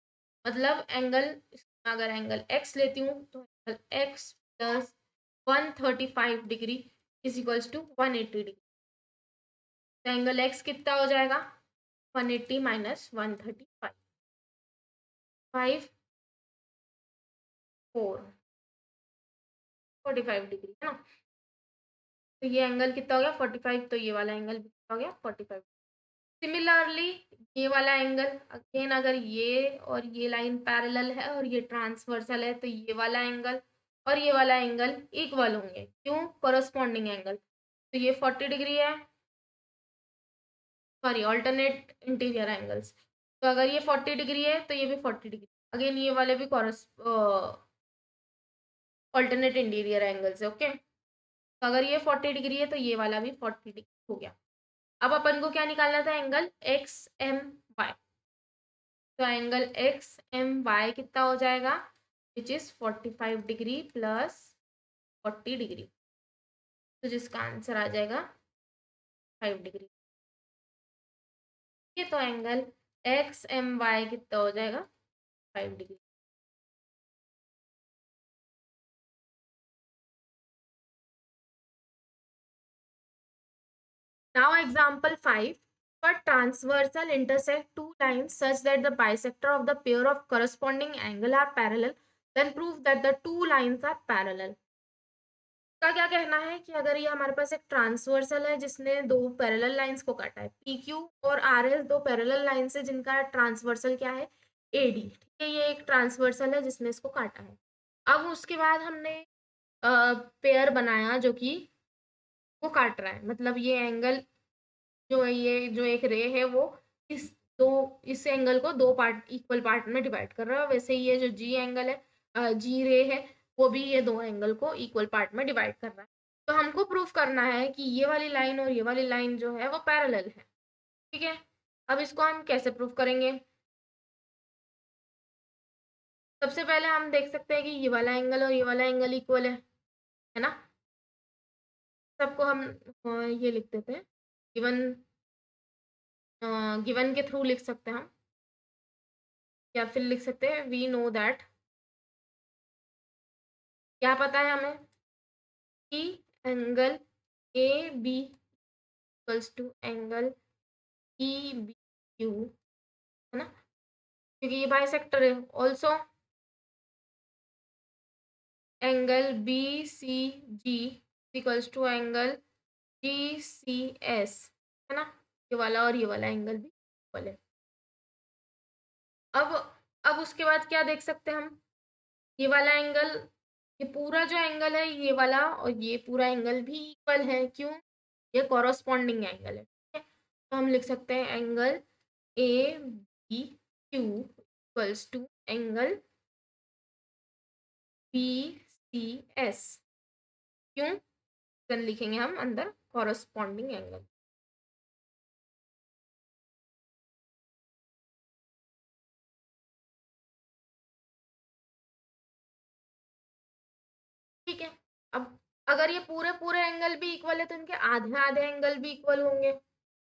Speaker 1: मतलब एंगल, अगर एंगल एक्स लेती हूँ तो angle X plus 135 degree is equals to 180 degree, तो एंगल एक्स कितना हो जाएगा, 180 माइनस 135, 45 डिग्री है ना, तो ये एंगल कितना हो गया 45, तो ये वाला एंगल भी कितना हो गया 45। सिमिलरली ये वाला एंगल अगेन, अगर ये और ये लाइन पैरेलल है और ये ट्रांसवर्सल है तो ये वाला एंगल और ये वाला एंगल इक्वल होंगे, क्यों, कोरस्पॉन्डिंग एंगल, तो ये 40 डिग्री है, सॉरी ऑल्टरनेट इंटीरियर एंगल्स, तो अगर ये 40 डिग्री है तो ये भी 40 डिग्री, अगेन ये वाले भी ऑल्टरनेट इंटीरियर एंगल्स है। ओके, तो अगर ये 40 डिग्री है तो ये वाला भी 40 डिग्री हो गया। अब अपन को क्या निकालना था, एंगल एक्स एम वाई, तो एंगल एक्स एम वाई कितना हो जाएगा, which is 45 degree plus 40 degree, तो जिसका आंसर आ जाएगा 5 डिग्री। ये तो एंगल एक्स एम वाई कितना हो जाएगा, 5 degree. Now example 5, but transversal intersect two lines such that the bisector of the pair of corresponding angle are parallel, then prove that the two lines are parallel. का क्या कहना है कि अगर ये हमारे पास एक ट्रांसवर्सल है जिसने दो पैरेलल लाइंस को काटा है, पी क्यू और आर एस दो पैरेलल लाइंस है जिनका ट्रांसवर्सल क्या है, एडी, ठीक है, ये एक ट्रांसवर्सल है जिसने इसको काटा है। अब उसके बाद हमने पेयर बनाया जो कि वो काट रहा है, मतलब ये एंगल जो है, ये जो एक रे है वो इस दो इस एंगल को दो पार्ट इक्वल पार्ट में डिवाइड कर रहा है। वैसे ही ये जो जी एंगल है, जी रे है, वो भी ये दो एंगल को इक्वल पार्ट में डिवाइड कर रहा है। तो हमको प्रूफ करना है कि ये वाली लाइन और ये वाली लाइन जो है वो पैरेलल है, ठीक है। अब इसको हम कैसे प्रूफ करेंगे? सबसे पहले हम देख सकते हैं कि ये वाला एंगल और ये वाला एंगल इक्वल है ना। सबको हम ये लिख देते हैं, गिवन गिवन के थ्रू लिख सकते हैं हम, या फिर लिख सकते हैं वी नो दैट, क्या पता है हमें कि angle A B equals to angle E B Q, है ना, क्योंकि ये बाइसेक्टर है। Also angle B C G equals to angle G C S, है ना, ये वाला और ये वाला एंगल भी इक्वल है। अब अब उसके बाद क्या देख सकते हैं हम, ये वाला एंगल, ये पूरा जो एंगल है ये वाला और ये पूरा एंगल भी इक्वल है, क्यों? ये कॉरस्पॉन्डिंग एंगल है, ठीक है। तो हम लिख सकते हैं angle A B Q equals to angle B C S, क्यों? देन लिखेंगे हम अंदर कॉरस्पॉन्डिंग एंगल। ठीक है। अब अगर ये पूरे पूरे एंगल भी इक्वल है तो इनके आधे आधे एंगल भी इक्वल होंगे।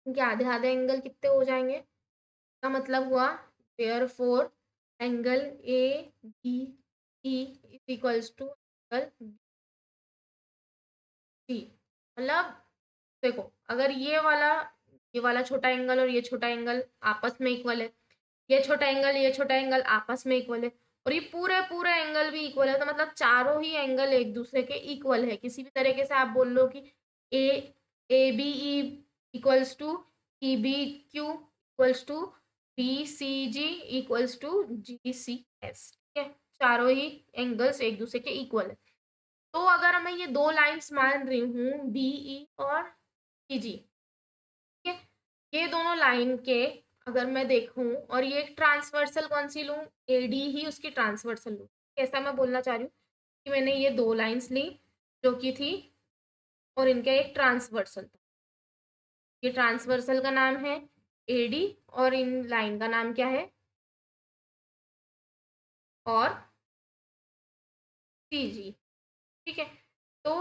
Speaker 1: इनके आधे आधे एंगल कितने हो जाएंगे? का मतलब हुआ therefore angle A B E is equals to angle C. मतलब देखो, अगर ये वाला छोटा एंगल और ये छोटा एंगल आपस में इक्वल है, ये छोटा एंगल आपस में इक्वल है, और ये पूरे पूरे एंगल भी इक्वल है, तो मतलब चारों ही एंगल एक दूसरे के इक्वल है। किसी भी तरीके से आप बोल लो कि A A B E equals to E B Q equals to B C G equals to G C S, ठीक है। चारों ही एंगल्स एक दूसरे के इक्वल है। तो अगर मैं ये दो लाइंस मान रही हूँ बी ई और सी जी, ठीक है, ये दोनों लाइन के अगर मैं देखूं और ये ट्रांसवर्सल कौन सी लूं, एडी ही उसकी ट्रांसवर्सल लूं, कैसा मैं बोलना चाह रही हूँ कि मैंने ये दो लाइंस ली जो कि थी और इनका एक ट्रांसवर्सल था, ये ट्रांसवर्सल का नाम है एडी और इन लाइन का नाम क्या है, और सी जी, ठीक है। तो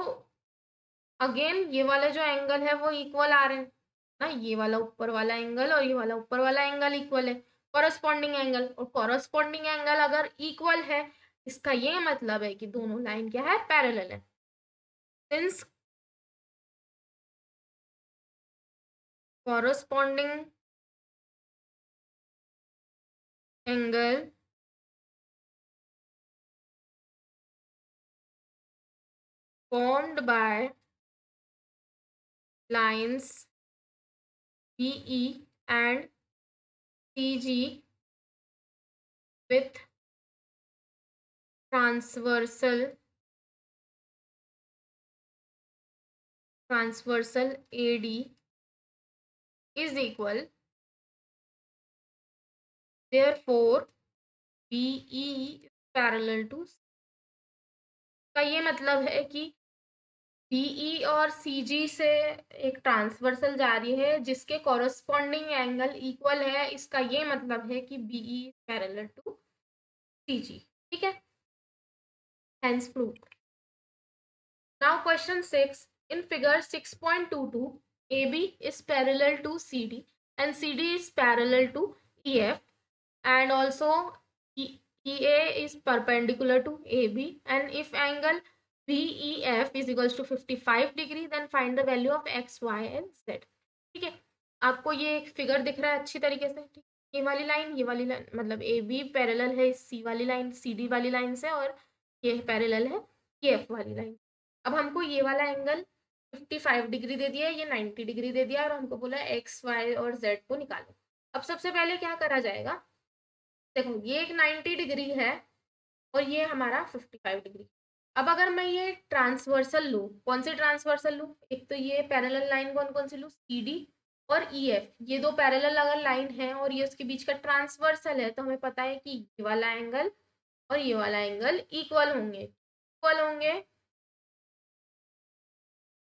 Speaker 1: अगेन ये वाले जो एंगल है वो इक्वल आ रहे हैं ना, ये वाला ऊपर वाला एंगल और ये वाला ऊपर वाला एंगल इक्वल है, कॉरस्पॉन्डिंग एंगल, और कॉरस्पॉन्डिंग एंगल अगर इक्वल है इसका ये मतलब है कि दोनों लाइन क्या है, पैरेलल है। Since corresponding angle formed by lines BE and CG with transversal AD is equal, therefore BE is parallel to, का ये मतलब है कि बीई और सीजी से एक ट्रांसवर्सल जा रही है जिसके कॉरस्पॉन्डिंग एंगल इक्वल है, इसका ये मतलब है कि बीई पैरेलल टू सीजी, ठीक है। Hence prove. Now question 6, in figure 6.22 AB is parallel to CD and CD is parallel to EF, and also EA is perpendicular to AB, and if angle BEF is equals to 55 degree then find the value of x y and z, ठीक है। आपको ये एक figure दिख रहा है अच्छी तरीके से, ठीक? ये वाली लाइन मतलब ए बी पैरेलल है सी वाली लाइन, सी डी वाली लाइन से, और ये पैरेलल है ये एफ वाली लाइन। अब हमको ये वाला एंगल 55 डिग्री दे दिया है, ये 90 डिग्री दे दिया, और हमको बोला एक्स वाई और जेड को निकालो। अब सबसे पहले क्या करा जाएगा, देखो ये एक 90 डिग्री है और ये हमारा 55 डिग्री। अब अगर मैं ये ट्रांसवर्सल लूँ, कौन सी ट्रांसवर्सल लूँ, एक तो ये पैरेलल लाइन कौन कौन सी लूँ, सी डी और ई एफ, ये दो पैरेलल अगर लाइन है और ये उसके बीच का ट्रांसवर्सल है, तो हमें पता है कि ये वाला एंगल और ये वाला एंगल इक्वल होंगे। इक्वल होंगे,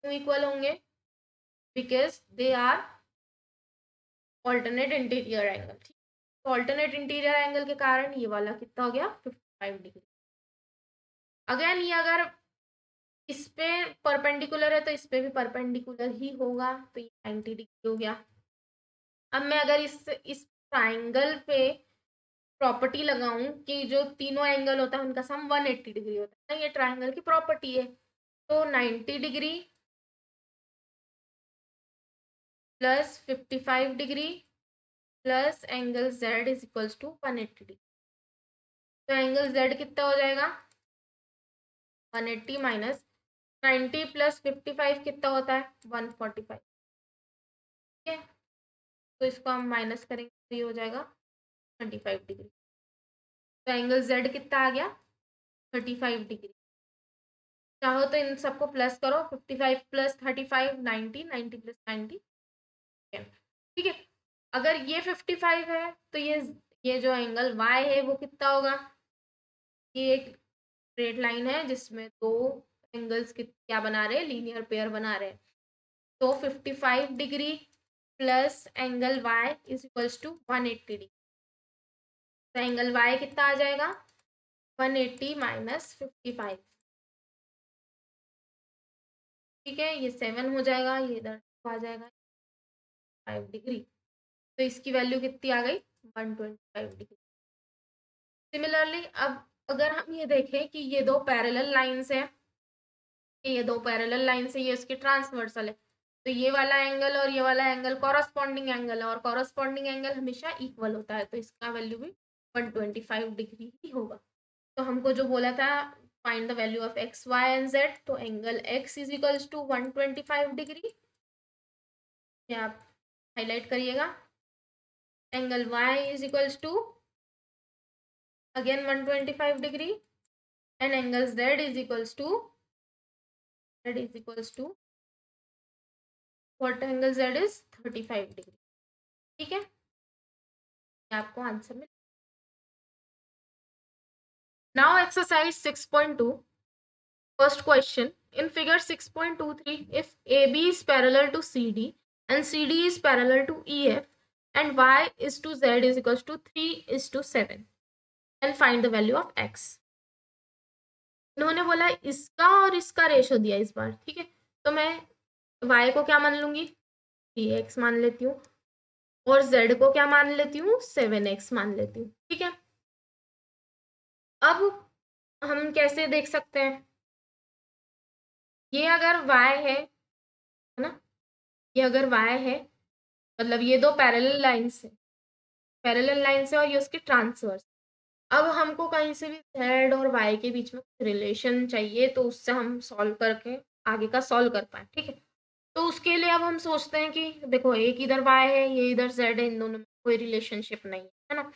Speaker 1: क्यों इक्वल होंगे, because they are alternate interior angle. ठीक, तो ऑल्टरनेट इंटीरियर एंगल के कारण ये वाला कितना हो गया 55 डिग्री। अगेन ये अगर इस पे परपेंडिकुलर है तो इस पे भी परपेंडिकुलर ही होगा, तो ये 90 डिग्री हो गया। अब मैं अगर इस ट्राइंगल पे प्रॉपर्टी लगाऊं कि जो तीनों एंगल होता है उनका सम 180 डिग्री होता है, ये ट्राइंगल की प्रॉपर्टी है। तो 90 degree plus 55 degree plus angle Z is equals to 180 degree. तो एंगल जेड कितना हो जाएगा, 180 माइनस 90 प्लस 55 कितना होता है 145। ठीक है, तो इसको हम माइनस करेंगे तो ये हो जाएगा 35 डिग्री। तो एंगल जेड कितना आ गया 35 डिग्री। चाहो तो इन सबको प्लस करो, 55 प्लस 35 90, 90 प्लस 90। ठीक है, अगर ये 55 है तो ये जो एंगल y है वो कितना होगा, ये एक स्ट्रेट लाइन है जिसमें दो एंगल्स क्या बना रहे हैं, लीनियर पेयर बना रहे हैं। तो 55 degree plus angle y is equals to 180 degree. तो एंगल y कितना आ जाएगा 180 माइनस 55। ठीक है, ये 7 हो जाएगा, ये इधर आ जाएगा 5 डिग्री। तो इसकी वैल्यू कितनी आ गई 125 डिग्री। सिमिलरली अब अगर हम ये देखें कि ये दो पैरेलल लाइंस हैं, ये दो पैरेलल लाइंस है, ये इसके ट्रांसवर्सल है, तो ये वाला एंगल और ये वाला एंगल कॉरस्पॉन्डिंग एंगल है, और कॉरस्पॉन्डिंग एंगल हमेशा इक्वल होता है, तो इसका वैल्यू भी 125 डिग्री ही होगा। तो हमको जो बोला था find the value of X Y and Z, तो angle X is equals to 125 degree, ये आप हाईलाइट करिएगा। Angle y is equals to again 125 degree, and angle z is equals to what angle z is 35 degree। ठीक है, आपको answer mill. Now exercise 6.2 first question, in figure 6.23 if AB is parallel to CD and CD is parallel to EF and y is to z is equals to 3:7 and find the value of x। इन्होंने बोला इसका और इसका ratio दिया इस बार। ठीक है, तो मैं y को क्या मान लूंगी 3x मान लेती हूँ, और z को क्या मान लेती हूँ 7x मान लेती हूँ। ठीक है, अब हम कैसे देख सकते हैं, ये अगर y है ना, ये अगर y है मतलब ये दो पैरेलल लाइन से और ये उसके ट्रांसवर्स। अब हमको कहीं से भी z और y के बीच में रिलेशन चाहिए, तो उससे हम सॉल्व करके आगे का सॉल्व कर पाए। ठीक है, तो उसके लिए अब हम सोचते हैं कि देखो एक इधर y है, ये इधर z है, इन दोनों में कोई रिलेशनशिप नहीं है ना।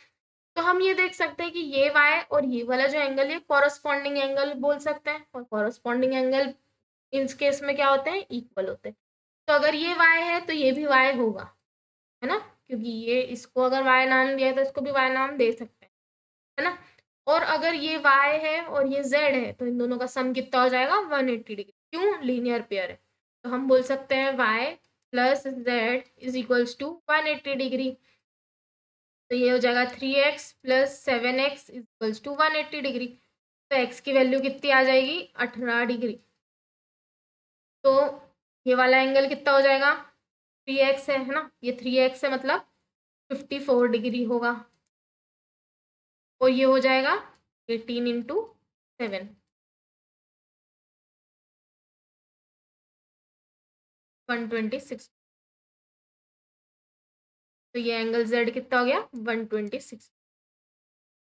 Speaker 1: तो हम ये देख सकते हैं कि ये y और ये वाला जो एंगल है कॉरस्पॉन्डिंग एंगल बोल सकते हैं, और कॉरस्पॉन्डिंग एंगल इस केस में क्या होते हैं इक्वल होते हैं। तो अगर ये y है तो ये भी y होगा, है ना, क्योंकि ये इसको अगर y नाम दिया है तो इसको भी y नाम दे सकते हैं, है ना। और अगर ये y है और ये z है तो इन दोनों का सम कितना हो जाएगा 180 डिग्री, क्यों लीनियर पेयर है। तो हम बोल सकते हैं y plus Z is equals to 180 degree. तो ये हो जाएगा 3x plus 7x is equals to 180 degree. तो x की वैल्यू कितनी आ जाएगी 18 डिग्री। तो ये वाला एंगल कितना हो जाएगा 3x है ना, ये 3x है मतलब 54 डिग्री होगा, और ये हो जाएगा 18 इंटू 7 126। तो ये एंगल Z कितना हो गया 126।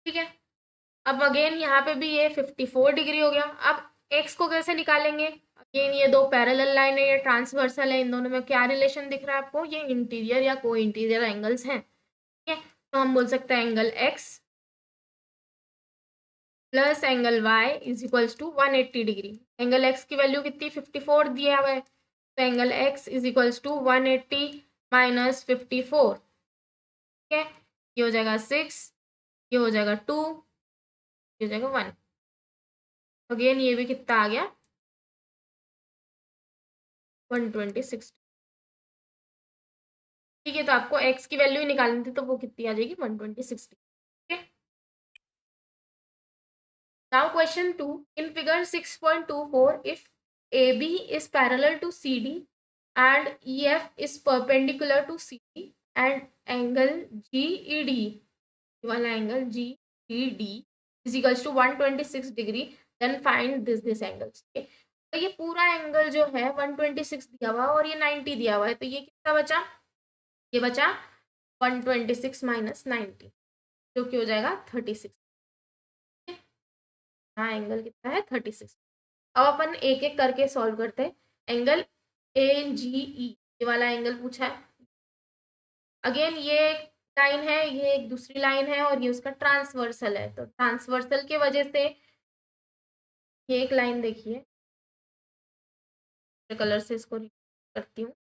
Speaker 1: ठीक है, अब अगेन यहाँ पे भी ये 54 डिग्री हो गया। अब एक्स को कैसे निकालेंगे? अगेन ये दो पैरेलल लाइन है, ये ट्रांसवर्सल है, इन दोनों में क्या रिलेशन दिख रहा है आपको? ये इंटीरियर या को इंटीरियर एंगल्स हैं। ठीक है, तो हम बोल सकते हैं angle X plus angle Y is equals to 180 degree. Angle X की वैल्यू कितनी 54 दिया हुआ है, तो angle X is equals to 180 minus 54। ठीक है, ये हो जाएगा 6, ये हो जाएगा 2, ये हो जाएगा 1। अगेन ये भी कितना आ गया 126। ठीक है, तो आपको x की वैल्यू ही निकालनी थी, तो वो कितनी आ जाएगी 126। ठीक है, now question 2, in figure 6.24 if AB is parallel to CD and EF is perpendicular to CD and angle GED, वाला angle GED is equals to 126 degree, then find this angles। तो ये पूरा एंगल जो है 126 दिया हुआ और ये 90 दिया हुआ है, तो ये कितना बचा? ये बचा 126 माइनस 90, जो कि हो जाएगा 36। हाँ, एंगल कितना है 36। अब अपन एक एक करके सॉल्व करते हैं। एंगल AGE, ये वाला एंगल पूछा है। अगेन ये एक लाइन है, ये एक दूसरी लाइन है और ये उसका ट्रांसवर्सल है, तो ट्रांसवर्सल की वजह से ये एक लाइन देखिए, कलर से इसको करती हूँ।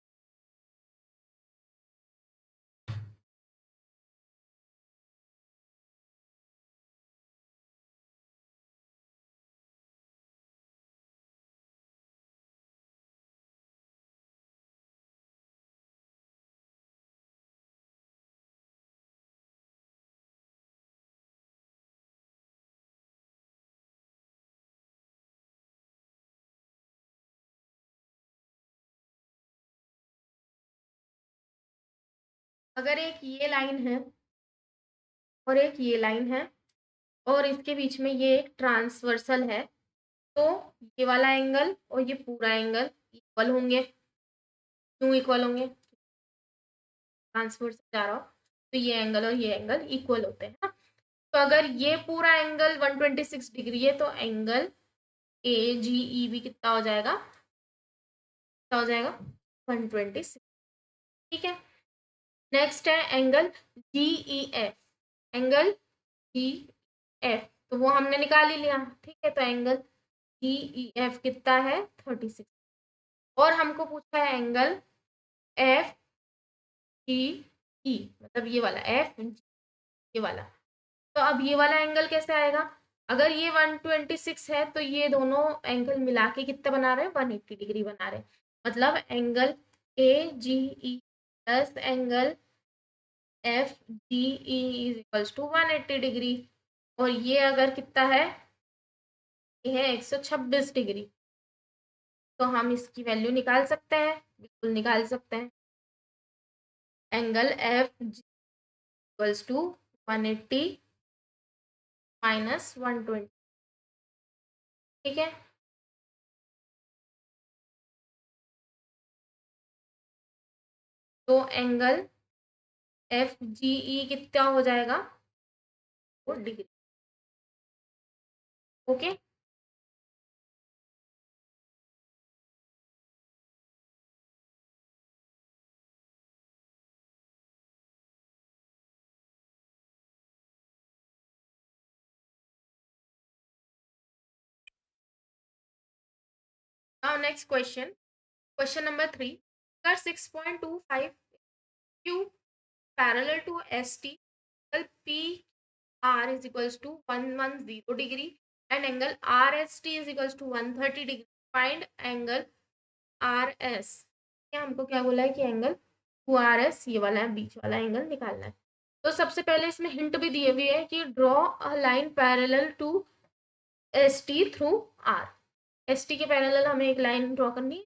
Speaker 1: अगर एक ये लाइन है और एक ये लाइन है और इसके बीच में ये एक ट्रांसवर्सल है, तो ये वाला एंगल और ये पूरा एंगल इक्वल होंगे। क्यों इक्वल होंगे? ट्रांसफर से जा रहा हो तो ये एंगल और ये एंगल इक्वल होते हैं ना। तो अगर ये पूरा एंगल 126 डिग्री है, तो एंगल AGE भी कितना हो जाएगा? कितना हो जाएगा 126। ठीक है, नेक्स्ट है एंगल GEF। एंगल GEF तो वो हमने निकाल ही लिया। ठीक है, तो एंगल GEF कितना है 36। और हमको पूछा है एंगल FGE, मतलब ये वाला ये वाला। तो अब ये वाला एंगल कैसे आएगा? अगर ये 126 है तो ये दोनों एंगल मिला के कितना बना रहे हैं 180 डिग्री बना रहे हैं। मतलब angle AGE plus angle FGE is equals to 180 degree. और ये अगर कितना है, ये है 126 डिग्री, तो हम इसकी वैल्यू निकाल सकते हैं, बिल्कुल निकाल सकते हैं। Angle FG equals to 180 minus 120। ठीक है, तो एंगल FGE कितना हो जाएगा 4 degree. Okay, now next question, question number 3, figure 6.25 Q parallel to ST, angle PR is equals to 110 degree and angle RST is equals to 130 degree. Find angle RS। क्या हमको क्या बोला है कि एंगल QRS ये वाला है, बीच वाला एंगल निकालना है। तो सबसे पहले इसमें हिंट भी दिए हुए है कि draw a line parallel to ST through R। ST के पैरेलल हमें एक लाइन ड्रॉ करनी है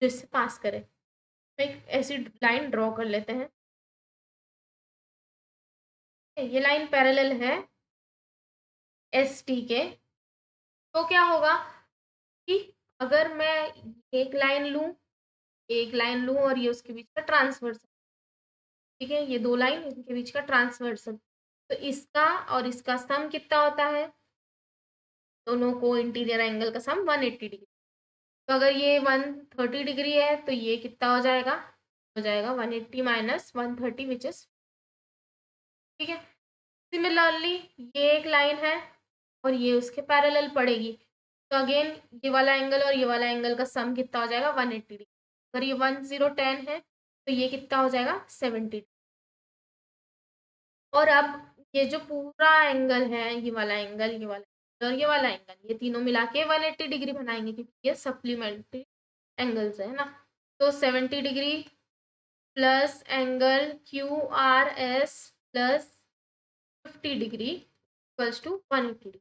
Speaker 1: जिससे पास करे। तो एक ऐसी लाइन ड्रॉ कर लेते हैं। ये लाइन पैरेलल है ST के, तो क्या होगा कि अगर मैं एक लाइन लूं, एक लाइन लूं और ये उसके बीच में ट्रांसवर्स, ठीक है, ये 2 लाइन इनके बीच का ट्रांसवर्सल। तो इसका और इसका सम कितना होता है? दोनों को इंटीरियर एंगल का सम 180 डिग्री। तो अगर ये 130 डिग्री है तो ये कितना हो जाएगा? हो जाएगा 180 माइनस 130 विच इज, ठीक है। सिमिलरली ये एक लाइन है और ये उसके पैरेलल पड़ेगी। तो अगेन ये वाला एंगल और ये वाला एंगल का सम कितना हो जाएगा? 180 डिग्री। अगर ये 1010 है तो ये कितना हो जाएगा? 70। और अब ये जो पूरा एंगल है, ये वाला एंगल, ये वाला एंगल और ये वाला एंगल, ये तीनों मिला के 180 डिग्री बनाएंगे क्योंकि ये सप्लीमेंट्री एंगल्स है ना। तो 70 degree plus angle Q R S plus 50 degree equals to 180 degree,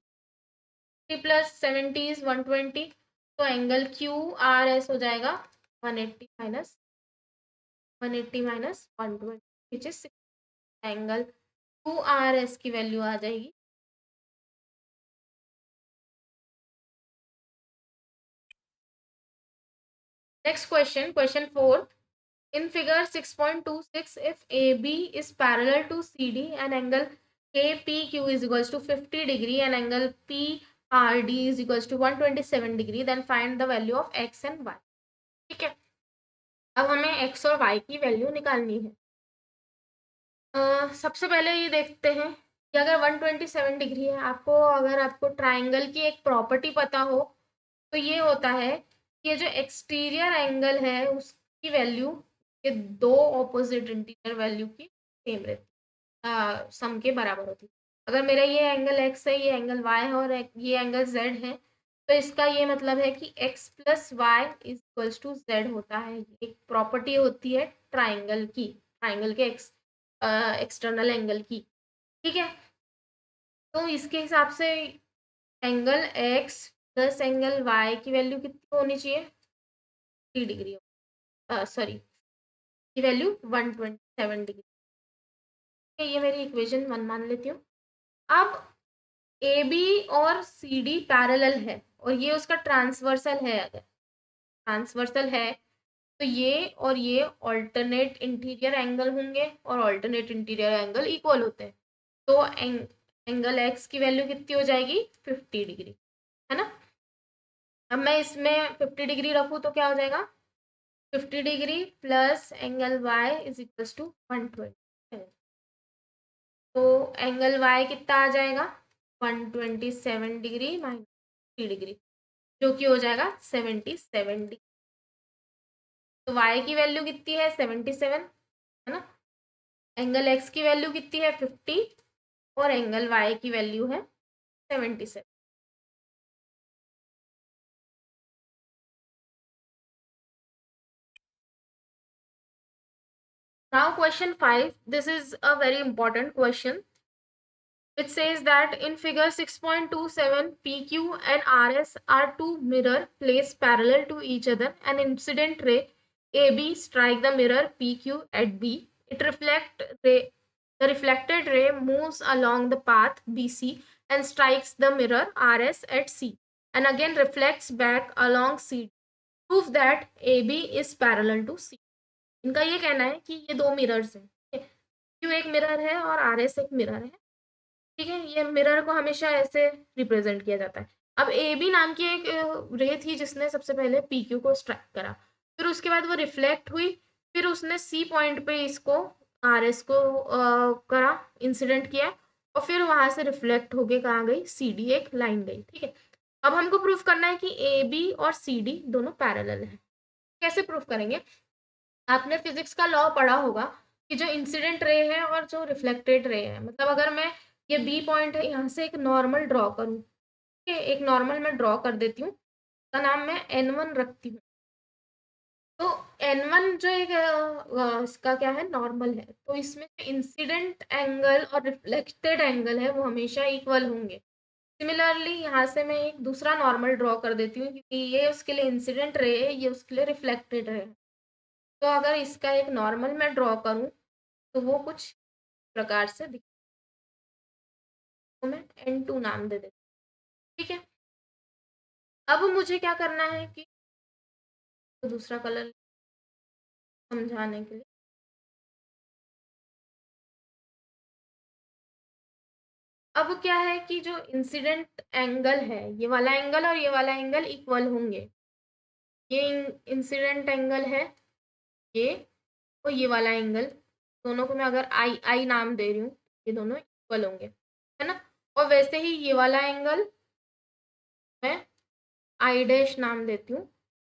Speaker 1: plus 70 is 120। तो एंगल क्यू आर एस हो जाएगा 180 minus 120 which is 6। Angle Q R S की वैल्यू आ जाएगी। Next question, question 4. In figure 6.26, if AB is parallel to CD and angle KPQ is equals to 50 degree and angle PRD is equals to 127 degree, then find the value of X and Y. ठीक है, अब हमें X और Y की value निकालनी है। सबसे पहले ये देखते हैं कि अगर 127 डिग्री है, अगर आपको ट्राइंगल की एक प्रॉपर्टी पता हो तो ये होता है कि ये जो एक्सटीरियर एंगल है उसकी वैल्यू ये दो ऑपोजिट इंटीरियर वैल्यू की सेम रहती, सम के बराबर होती। अगर मेरा ये एंगल x है, ये एंगल y है और ये एंगल z है, तो इसका ये मतलब है कि x plus Y is equals to z होता है। एक प्रॉपर्टी होती है ट्राइंगल की, ट्राइंगल के एक्सटर्नल एंगल की, ठीक है। तो इसके हिसाब से angle x plus angle y की वैल्यू कितनी होनी चाहिए? 3 डिग्री, सॉरी, की वैल्यू 127 डिग्री। ये मेरी इक्वेशन 1 मान लेती हूँ। अब ए बी और सी डी पैरेलल है और ये उसका ट्रांसवर्सल है। अगर ट्रांसवर्सल है तो ये और ये ऑल्टरनेट इंटीरियर एंगल होंगे और ऑल्टरनेट इंटीरियर एंगल इक्वल होते हैं। तो एंगल एक्स की वैल्यू कितनी हो जाएगी? 50 डिग्री, है ना। अब मैं इसमें 50 डिग्री रखूँ तो क्या हो जाएगा? 50 degree plus angle Y is equals to 120। तो एंगल वाई कितना आ जाएगा? 127 डिग्री माइनस 3 डिग्री, जो कि हो जाएगा 77 डिग्री। तो वाई की वैल्यू कितनी है? 77, है ना। एंगल एक्स की वैल्यू कितनी है? 50 और एंगल वाई की वैल्यू है 77। Now question 5, this is a very important question. It says that in figure 6.27, PQ and RS are two mirror placed parallel to each other. An incident ray AB strike the mirror PQ at B. The reflected ray moves along the path BC and strikes the mirror RS at C and again reflects back along C. Prove that AB is parallel to C. इनका ये कहना है कि ये दो mirrors हैं, Q एक mirror है और RS एक मिरर है, ठीक है। ये मिरर को हमेशा ऐसे रिप्रेजेंट किया जाता है। अब ए बी नाम की एक रे थी जिसने सबसे पहले पी क्यू को स्ट्राइक करा, फिर उसके बाद वो रिफ्लेक्ट हुई, फिर उसने सी पॉइंट पे इसको आर एस को करा, इंसिडेंट किया और फिर वहां से रिफ्लेक्ट होके कहाँ गई? सी डी, एक लाइन गई, ठीक है। अब हमको प्रूफ करना है कि ए बी और सी डी दोनों पैरेलल है। कैसे प्रूफ करेंगे? आपने फिजिक्स का लॉ पढ़ा होगा कि जो इंसिडेंट रे है और जो रिफ्लेक्टेड रे है, मतलब अगर मैं ये बी पॉइंट है, यहाँ से एक नॉर्मल ड्रॉ करूँ, ठीक है, एक नॉर्मल मैं ड्रॉ कर देती हूँ, उसका नाम मैं n1 रखती हूँ। तो n1 जो एक इसका क्या है? नॉर्मल है। तो इसमें इंसिडेंट एंगल और रिफ्लेक्टेड एंगल है वो हमेशा इक्वल होंगे। सिमिलरली यहाँ से मैं एक दूसरा नॉर्मल ड्रॉ कर देती हूँ क्योंकि ये उसके लिए इंसिडेंट रे है, ये उसके लिए रिफ्लेक्टेड रे है। तो अगर इसका एक नॉर्मल मैं ड्रॉ करूँ तो वो कुछ प्रकार से दिख, तो मैं n2 नाम दे देती हूँ, ठीक है। अब मुझे क्या करना है कि तो दूसरा कलर समझाने के लिए, अब क्या है कि जो इंसिडेंट एंगल है, ये वाला एंगल और ये वाला एंगल इक्वल होंगे। ये इंसिडेंट एंगल है ये, और ये वाला एंगल, दोनों को मैं अगर आई आई नाम दे रही हूँ, ये दोनों इक्वल होंगे, है ना। और वैसे ही ये वाला एंगल मैं आई डैश नाम देती हूँ,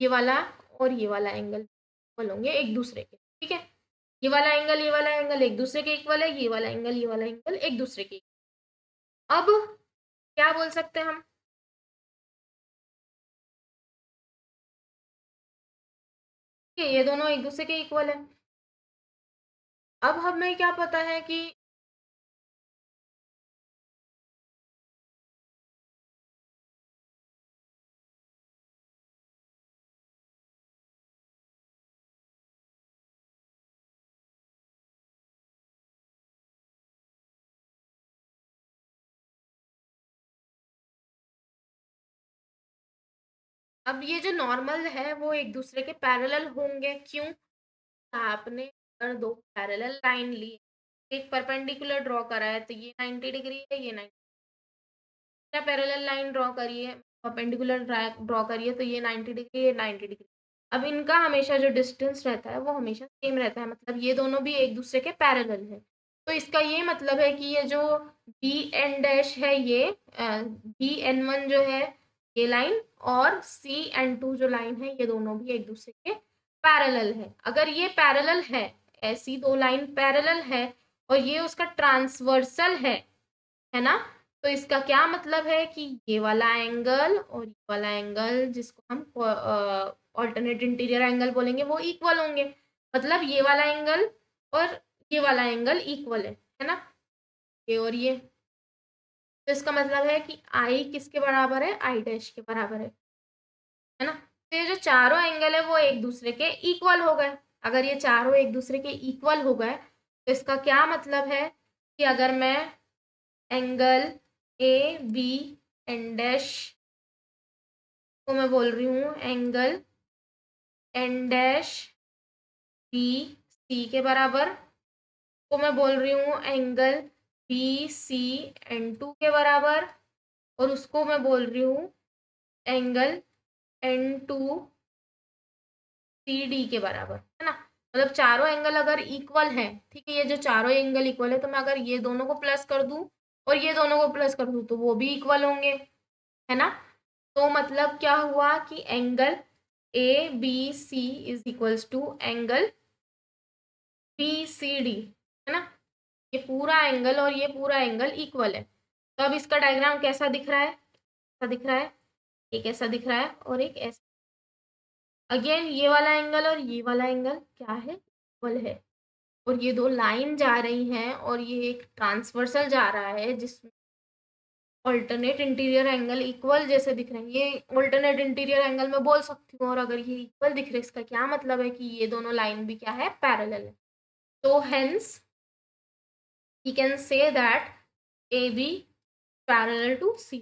Speaker 1: ये वाला और ये वाला एंगल इक्वल होंगे एक दूसरे के, ठीक है। ये वाला एंगल एक दूसरे के इक्वल है, ये वाला एंगल एक दूसरे के। अब क्या बोल सकते हैं हम, कि ये दोनों एक दूसरे के इक्वल है। अब हमें क्या पता है कि अब ये जो नॉर्मल है वो एक दूसरे के पैरेलल होंगे, क्यों? आपने अगर दो पैरेलल लाइन ली, एक परपेंडिकुलर ड्रॉ करा है तो ये 90 डिग्री है, ये 90, पैरेलल लाइन ड्रॉ करिए, परपेंडिकुलर ड्रॉ करिए तो ये 90 डिग्री, ये 90 डिग्री। अब इनका हमेशा जो डिस्टेंस रहता है वो हमेशा सेम रहता है, मतलब ये दोनों भी एक दूसरे के पैरेलल है। तो इसका ये मतलब है कि ये जो बी एन डैश है, ये बी एन वन जो है ये लाइन, और सी एन टू जो लाइन है, ये दोनों भी एक दूसरे के पैरेलल है। अगर ये पैरेलल है, ऐसी दो लाइन पैरेलल है, और ये उसका ट्रांसवर्सल है ना, तो इसका क्या मतलब है कि ये वाला एंगल और ये वाला एंगल, जिसको हम ऑल्टरनेट इंटीरियर एंगल बोलेंगे, वो इक्वल होंगे। मतलब ये वाला एंगल और ये वाला एंगल इक्वल है ना, ये और ये। तो इसका मतलब है कि आई किसके बराबर है, आई डैश के बराबर है ना। तो ये जो चारों एंगल है वो एक दूसरे के इक्वल हो गए। अगर ये चारों एक दूसरे के इक्वल हो गए तो इसका क्या मतलब है कि अगर मैं angle A B N dash को मैं बोल रही हूँ angle N dash B C के बराबर, को मैं बोल रही हूँ angle B C N two के बराबर, और उसको मैं बोल रही हूँ angle N two C D के बराबर, है ना। मतलब चारों एंगल अगर इक्वल हैं, ठीक है, ये जो चारों एंगल इक्वल है, तो मैं अगर ये दोनों को प्लस कर दूं और ये दोनों को प्लस कर दूं तो वो भी इक्वल होंगे, है ना। तो मतलब क्या हुआ कि angle A B C is equals to angle B C D, है ना। ये पूरा एंगल और ये पूरा एंगल इक्वल है। तो अब इसका डायग्राम कैसा दिख रहा है, ऐसा दिख रहा है, एक ऐसा दिख रहा है और एक ऐसा। अगेन ये वाला एंगल और ये वाला एंगल क्या है, इक्वल है। और ये दो लाइन जा रही हैं और ये एक ट्रांसवर्सल जा रहा है जिसमें ऑल्टरनेट इंटीरियर एंगल इक्वल जैसे दिख रहे हैं। ये ऑल्टरनेट इंटीरियर एंगल मैं बोल सकती हूँ, और अगर ये इक्वल दिख रहे हैं इसका क्या मतलब है कि ये दोनों लाइन भी क्या है, पैरेलल है। तो hence we can say that AB parallel to C।